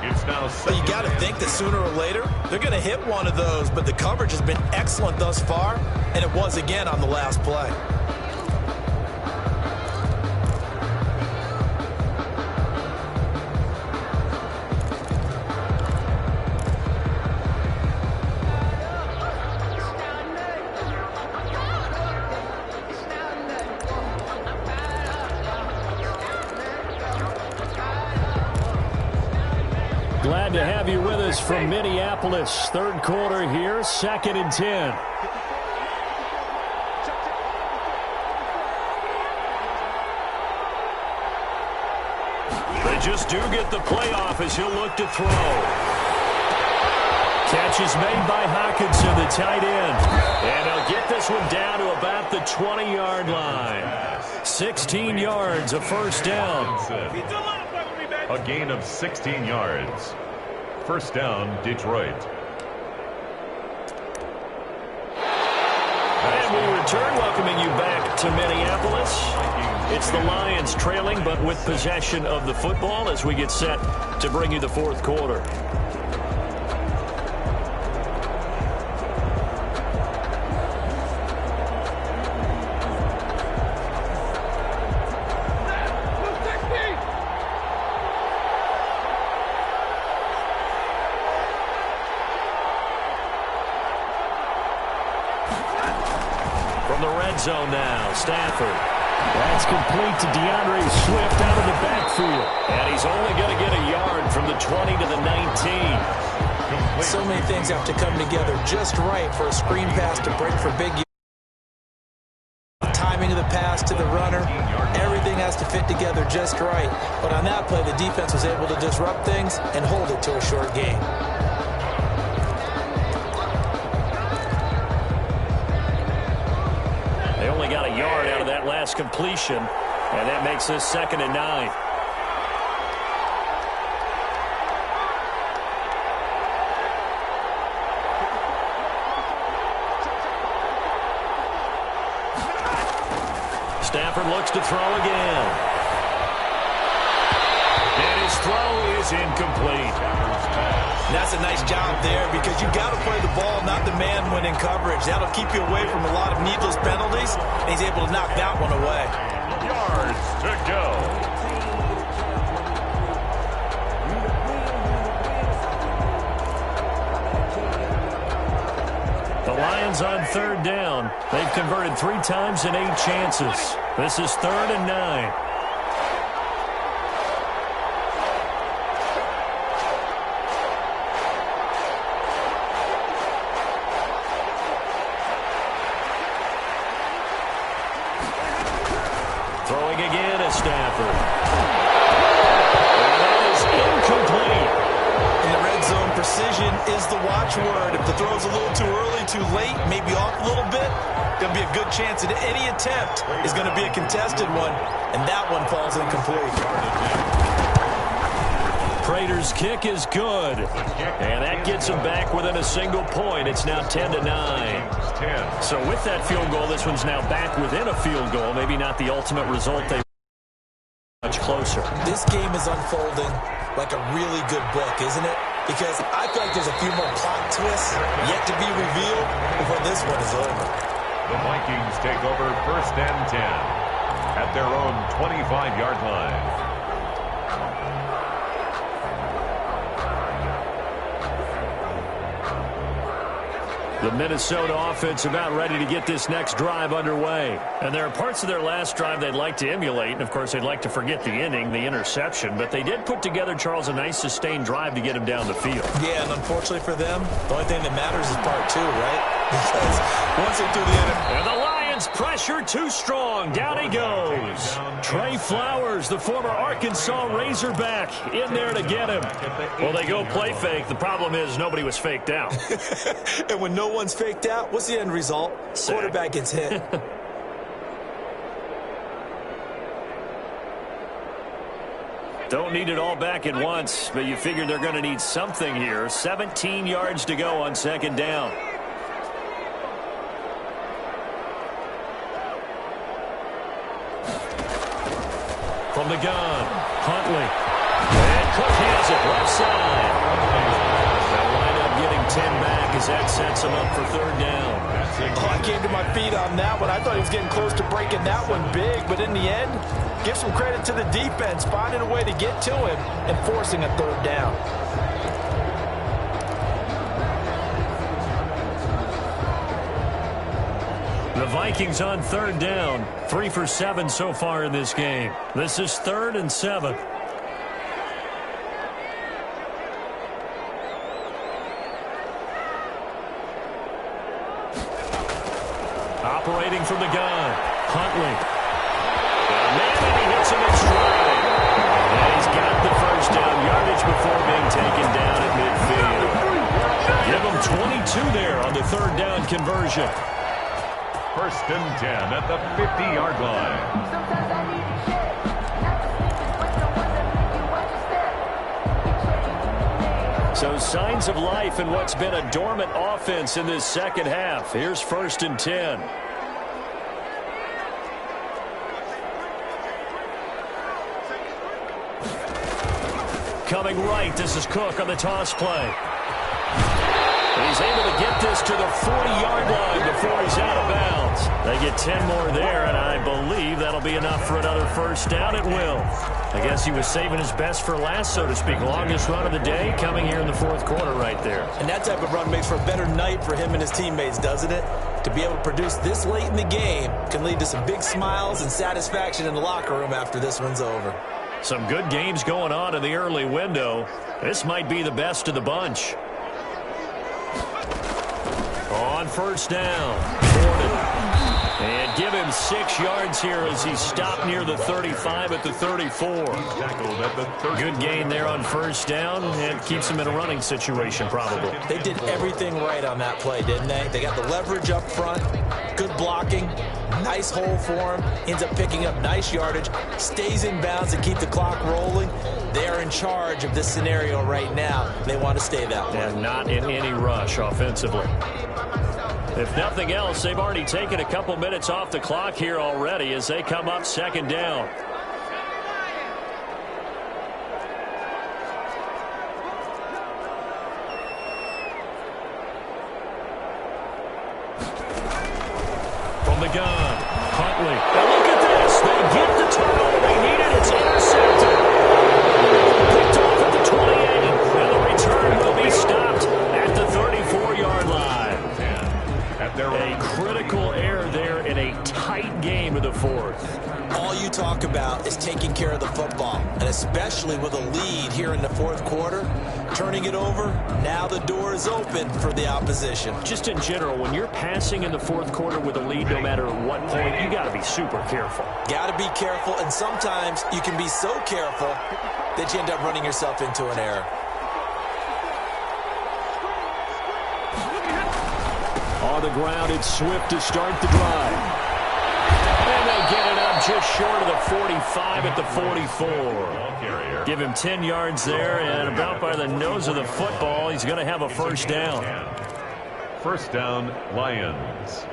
It's now well, you got to think that sooner or later they're going to hit one of those, but the coverage has been excellent thus far, and it was again on the last play. Glad to have you with us from Minneapolis. Third quarter here, 2nd and 10. They just do get the playoff as he'll look to throw. Catch is made by Hockenson, the tight end. And he'll get this one down to about the 20-yard line. 16 yards, a first down. A gain of 16 yards. First down, Detroit. And we return, welcoming you back to Minneapolis. It's the Lions trailing, but with possession of the football as we get set to bring you the fourth quarter. Zone now, Stafford. That's complete to DeAndre Swift out of the backfield. And he's only going to get a yard from the 20 to the 19. So many things have to come together just right for a screen pass to break for big yards. Timing of the pass to the runner. Everything has to fit together just right. But on that play, the defense was able to disrupt things and hold it to a short gain. They only got a yard out of that last completion, and that makes this 2nd and 9. Stafford looks to throw again. And his throw is incomplete. That's a nice job there because you got to play the ball, not the man when in coverage. That'll keep you away from a lot of needless penalties, and he's able to knock that one away. Yards to go. The Lions on 3rd down. They've converted 3 times in 8 chances. This is 3rd and 9. Throwing again is Stafford. And that is incomplete. In the red zone, precision is the watchword. If the throw's a little too early, too late, maybe off a little bit, going to be a good chance that any attempt is going to be a contested one, and that one falls incomplete. Prater's kick is good, and that gets him back within a single point. It's now 10 to 9. So with that field goal, this one's now back within a field goal. Maybe not the ultimate result they much closer. This game is unfolding like a really good book, isn't it? Because I feel like there's a few more plot twists yet to be revealed before this one is over. The Vikings take over 1st and 10 at their own 25-yard line. The Minnesota offense about ready to get this next drive underway. And there are parts of their last drive they'd like to emulate. And, of course, they'd like to forget the ending, the interception. But they did put together, Charles, a nice sustained drive to get him down the field. Yeah, and unfortunately for them, the only thing that matters is part 2, right? Because once they threw the end... And the Lions Against pressure, too strong. Down he goes. Trey Flowers, the former Arkansas Razorback, in there to get him. Well, they go play fake. The problem is nobody was faked out. And when no one's faked out, what's the end result? Sack. Quarterback gets hit. Don't need it all back at once, but you figure they're going to need something here. 17 yards to go on second down. From the gun, Huntley. And Cook has it, left side. They'll wind up getting 10 back as that sets them up for third down. Oh, I came to my feet on that one. I thought he was getting close to breaking that one big, but in the end, give some credit to the defense, finding a way to get to him and forcing a third down. The Vikings on third down. 3 for 7 so far in this game. This is 3rd and 7. Operating from the gun. Huntley. Man, and he hits him in stride. And he's got the first down yardage before being taken down at midfield. Give him 22 there on the third down conversion. 1st and 10 at the 50-yard line. So signs of life in what's been a dormant offense in this second half. Here's 1st and 10. Coming right, this is Cook on the toss play. And he's able to get this to the 40-yard line before he's out of bounds. They get 10 more there, and I believe that'll be enough for another first down. It will. I guess he was saving his best for last, so to speak. Longest run of the day coming here in the fourth quarter right there. And that type of run makes for a better night for him and his teammates, doesn't it? To be able to produce this late in the game can lead to some big smiles and satisfaction in the locker room after this one's over. Some good games going on in the early window. This might be the best of the bunch. On first down, Gordon. And give him 6 yards here as he stopped near the 35 at the 34. Good gain there on first down, and keeps him in a running situation probably. They did everything right on that play, didn't they? They got the leverage up front, good blocking, nice hole for him, ends up picking up nice yardage, stays in bounds to keep the clock rolling. They're in charge of this scenario right now. They want to stay that way. And not in any rush offensively. If nothing else, they've already taken a couple minutes off the clock here already as they come up second down. From the gun, Huntley. And look at this. They get the turnover they needed. It's intercepted. Picked off at the 28. And the return will be stopped at the 34-yard line. A critical error there in a tight game of the fourth. All you talk about is taking care of the football, and especially with a lead here in the fourth quarter, turning it over, now the door is open for the opposition. Just in general, when you're passing in the fourth quarter with a lead, no matter what point, you got to be super careful. Got to be careful, and sometimes you can be so careful that you end up running yourself into an error. On the ground, it's Swift to start the drive. And they get it up just short of the 45 at the 44. Give him 10 yards there, and about by the nose of the football, he's going to have a first down. First down, Lions.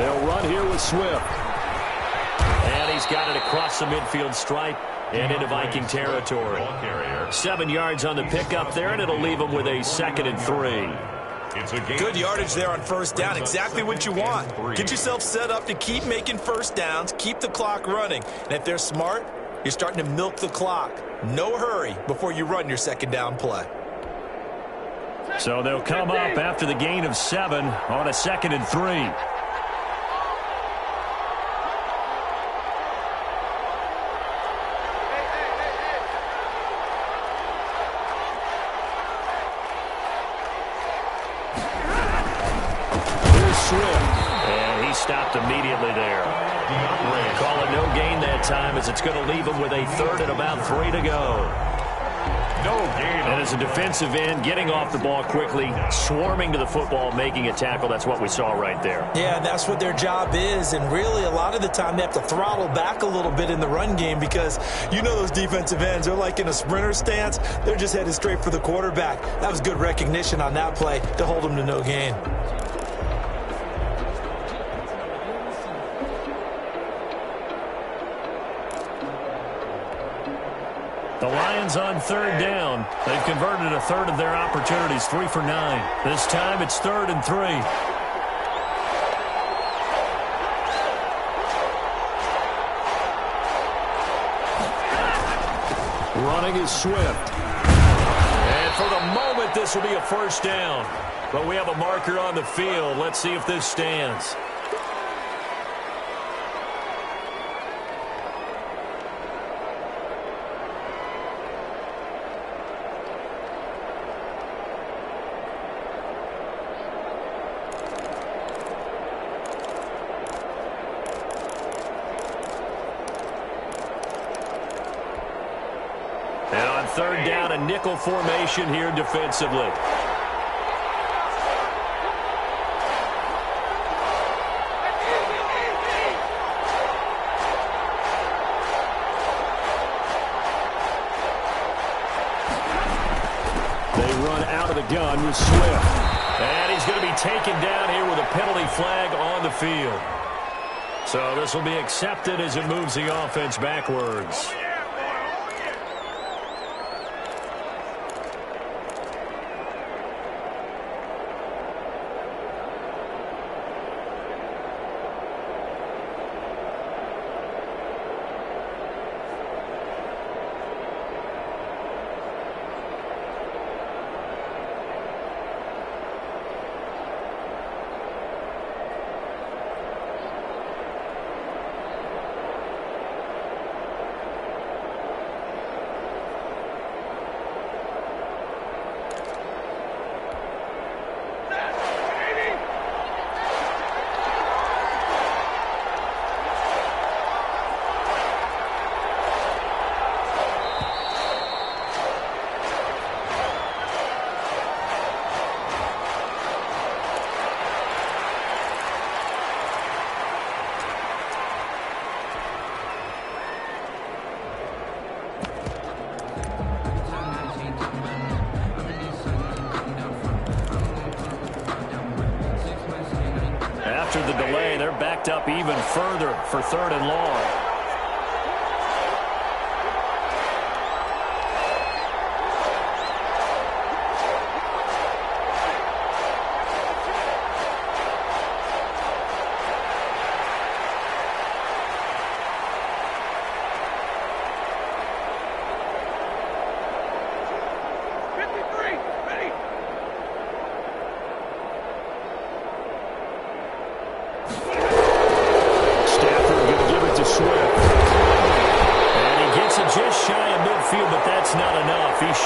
They'll run here with Swift. And he's got it across the midfield stripe and into Viking territory. 7 yards on the pickup there, and it'll leave them with a 2nd and 3. Good yardage there on first down. Exactly what you want. Get yourself set up to keep making first downs, keep the clock running. And if they're smart, you're starting to milk the clock. No hurry before you run your 2nd down play. So they'll come up after the gain of 7 on a 2nd and 3. And he stopped immediately there. Call it no gain that time, as it's going to leave him with a 3rd and about 3 to go. No gain. And as a defensive end, getting off the ball quickly, swarming to the football, making a tackle. That's what we saw right there. Yeah, that's what their job is. And really, a lot of the time, they have to throttle back a little bit in the run game because you know those defensive ends, they're like in a sprinter stance. They're just headed straight for the quarterback. That was good recognition on that play to hold them to no gain. The Lions on 3rd down. They've converted a 1/3 of their opportunities, 3 for 9. This time it's 3rd and 3. Running is Swift. And for the moment, this will be a 1st down. But we have a marker on the field. Let's see if this stands. And on 3rd down, a nickel formation here defensively. They run out of the gun with Swift. And he's going to be taken down here with a penalty flag on the field. So this will be accepted as it moves the offense backwards. After the delay, they're backed up even further for 3rd and long.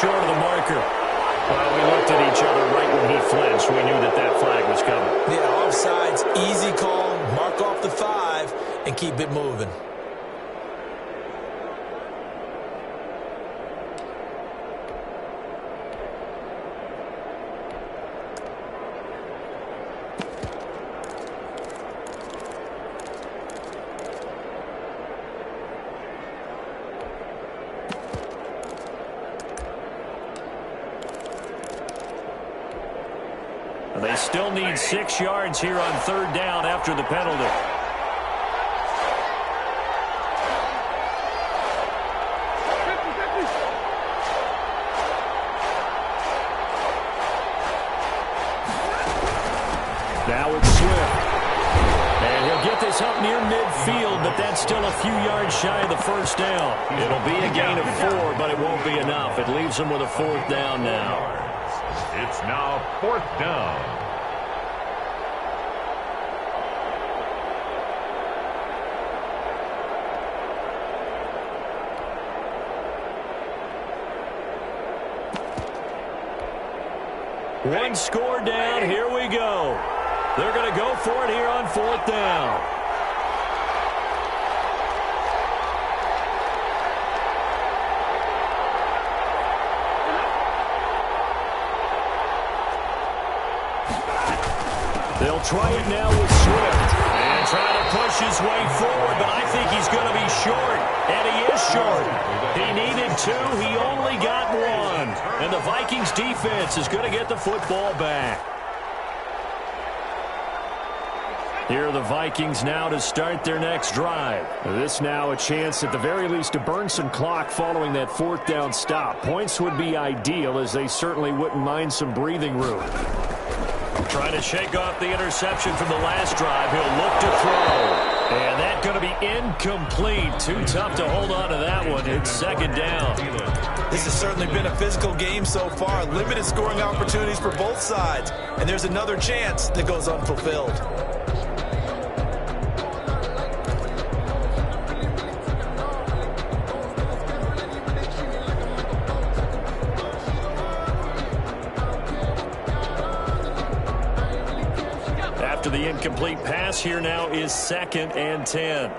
Short of the marker. Well, we looked at each other right when he flinched. We knew that that flag was coming. Yeah, offsides, easy call, mark off the 5, and keep it moving. They still need 6 yards here on 3rd down after the penalty. up near midfield, but that's still a few yards shy of the first down. It'll be a gain of 4, but it won't be enough. It leaves them with a 4th down now. It's now 4th down. One score down. Here we go. They're going to go for it here on 4th down. They'll try it now with Swift. And try to push his way forward, but I think he's going to be short. And he is short. He needed 2. He only got 1. And the Vikings defense is going to get the football back. Here are the Vikings now to start their next drive. This now a chance at the very least to burn some clock following that 4th down stop. Points would be ideal, as they certainly wouldn't mind some breathing room. Trying to shake off the interception from the last drive. He'll look to throw. And that's going to be incomplete. Too tough to hold on to that one. It's 2nd down. This has certainly been a physical game so far. Limited scoring opportunities for both sides. And there's another chance that goes unfulfilled. After the incomplete pass, here now is 2nd and 10.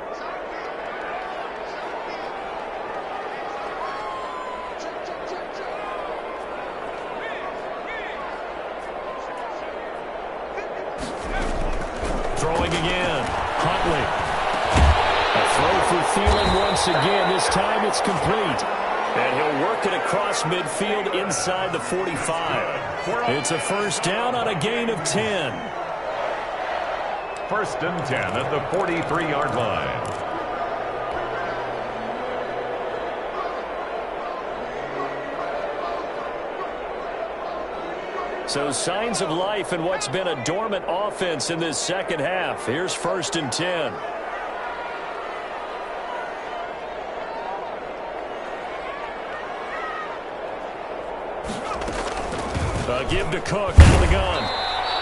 Throwing again. Huntley. A throw for Thielen once again. This time it's complete. And he'll work it across midfield inside the 45. It's a 1st down on a gain of 10. 1st and 10 at the 43-yard line. So signs of life in what's been a dormant offense in this second half. Here's 1st and 10. A give to Cook out of the gun.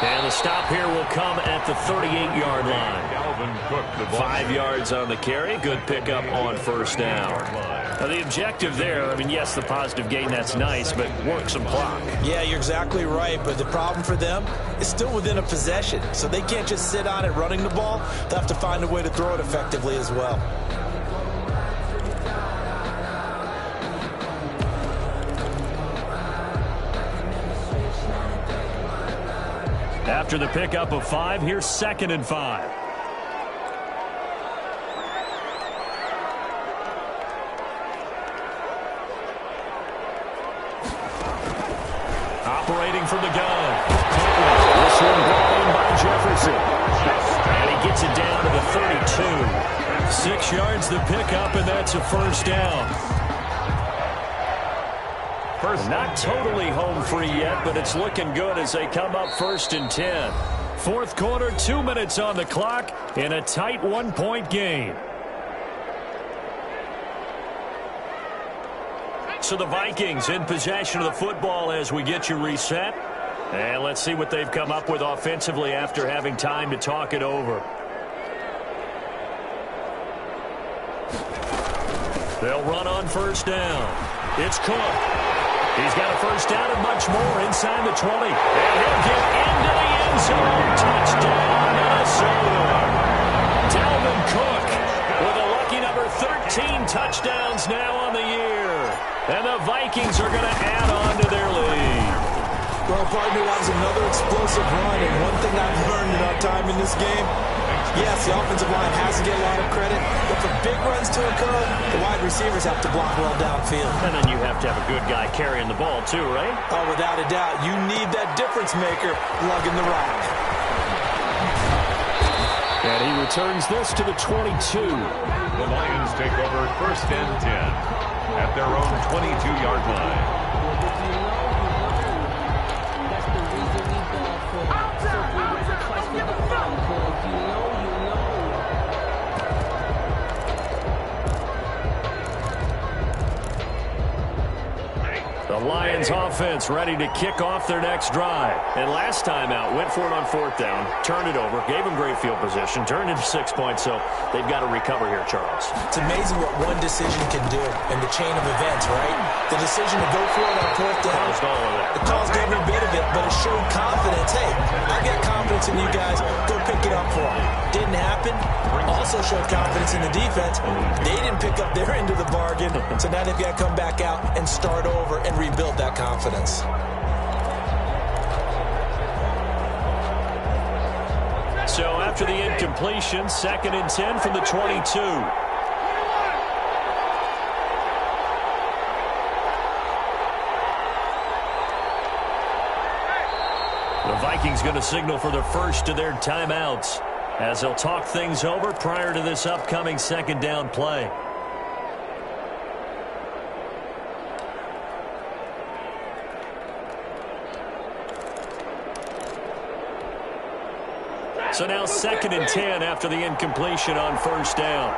And the stop here will come at the 38-yard line. 5 yards on the carry. Good pickup on 1st down. Now the objective there, I mean, yes, the positive gain, that's nice, but work some clock. Yeah, you're exactly right, but the problem for them is still within a possession, so they can't just sit on it running the ball. They'll have to find a way to throw it effectively as well. After the pickup of 5, here's 2nd and 5. Operating from the gun. This one brought in by Jefferson. And he gets it down to the 32. 6 yards the pickup, and that's a 1st down. Not totally home free yet, but it's looking good as they come up 1st and 10. 4th quarter, 2 minutes on the clock in a tight 1-point game. So the Vikings in possession of the football as we get you reset. And let's see what they've come up with offensively after having time to talk it over. They'll run on 1st down. It's Cook. He's got a 1st down and much more inside the 20. And he'll get into the end zone. Touchdown, Minnesota. Dalvin Cook with a lucky number 13 touchdowns now on the year. And the Vikings are going to add on to their lead. Well, partner, that was another explosive run. And one thing I've learned in our time in this game, yes, the offensive line has to get a lot of credit, but for big runs to occur, the wide receivers have to block well downfield. And then you have to have a good guy carrying the ball too, right? Oh, without a doubt. You need that difference maker lugging the rock. And he returns this to the 22. The Lions take over 1st and 10 at their own 22-yard line. The Lions offense ready to kick off their next drive. And last time out, went for it on 4th down, turned it over, gave them great field position, turned into 6 points, so they've got to recover here, Charles. It's amazing what one decision can do in the chain of events, right? The decision to go for it on 4th down, it caused every bit of it, but it showed confidence. Hey, I've got confidence in you guys. Go pick it up for them. Didn't happen. Also showed confidence in the defense. They didn't pick up their end of the bargain, so now they've got to come back out and start over and rebuild that confidence. So after the incompletion, 2nd and 10 from the 22. The Vikings going to signal for the first of their timeouts as they'll talk things over prior to this upcoming 2nd down play. So now 2nd and 10 after the incompletion on 1st down.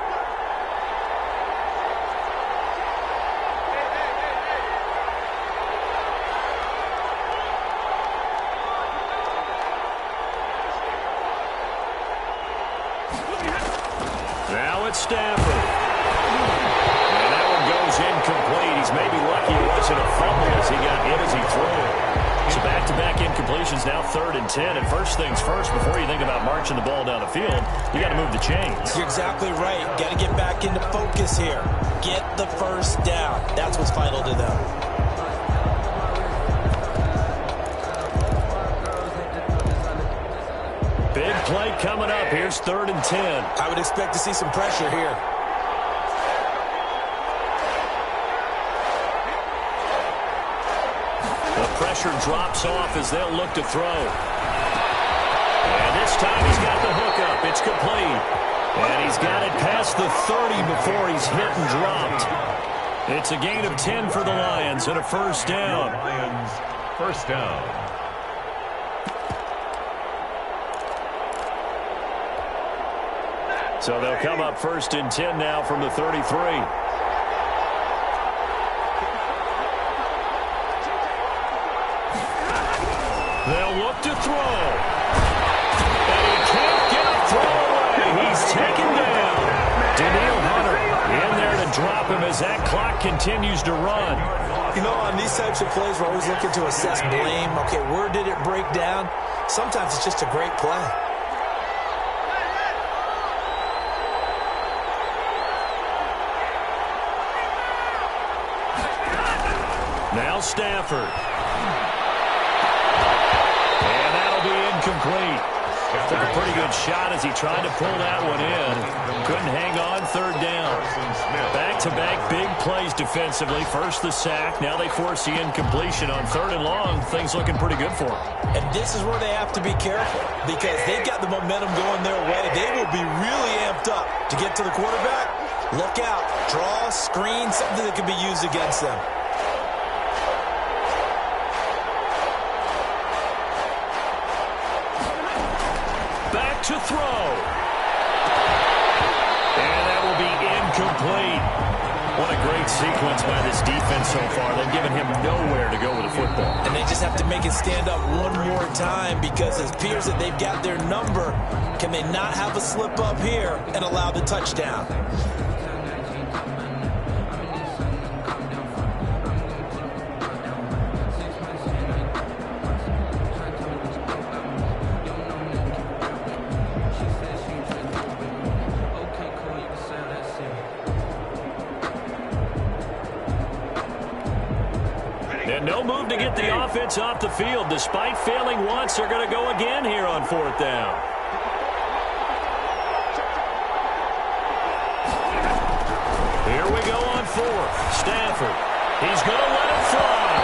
Now it's Stafford. And that one goes incomplete. He's maybe lucky it wasn't a fumble as he got hit as he threw it. So back-to-back incompletions, now 3rd and 10. And first things first, before you think about marching the ball down the field, you got to move the chains. You're exactly right. Got to get back into focus here. Get the first down. That's what's vital to them. Big play coming up. Here's 3rd and 10. I would expect to see some pressure here. The pressure drops off as they'll look to throw. And this time he's got the hookup. It's complete. And he's got it past the 30 before he's hit and dropped. It's a gain of 10 for the Lions and a first down. Lions, first down. So they'll come up 1st and 10 now from the 33. They'll look to throw. And he can't get a throw away. He's taken down. Daniil Hunter in there to drop him as that clock continues to run. You know, on these types of plays, we're always looking to assess blame. Okay, where did it break down? Sometimes it's just a great play. Now Stafford. And that'll be incomplete. Took a pretty good shot as he tried to pull that one in. Couldn't hang on, 3rd down. Back-to-back big plays defensively. First the sack. Now they force the incompletion on 3rd and long. Things looking pretty good for them. And this is where they have to be careful because they've got the momentum going their way. They will be really amped up to get to the quarterback. Look out. Draw, screen, something that can be used against them. To throw. And that will be incomplete. What a great sequence by this defense so far. They've given him nowhere to go with the football. And they just have to make it stand up one more time because it appears that they've got their number. Can they not have a slip up here and allow the touchdown? And no move to get the offense off the field. Despite failing once, they're going to go again here on 4th down. Here we go on 4th. Stafford. He's going to let it fly.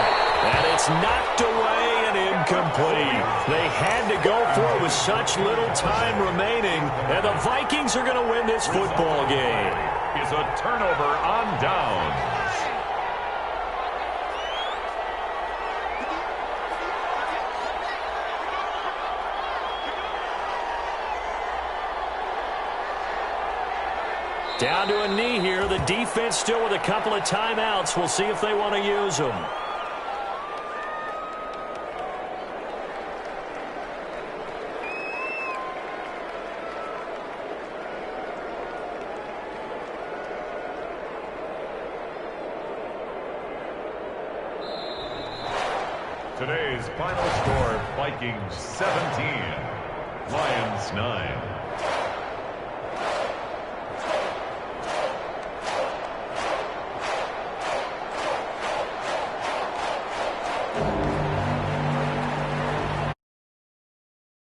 And it's knocked away and incomplete. They had to go for it with such little time remaining. And the Vikings are going to win this football game. Is a turnover on downs. Down to a knee here. The defense still with a couple of timeouts. We'll see if they want to use them. Today's final score, Vikings 17, Lions 9.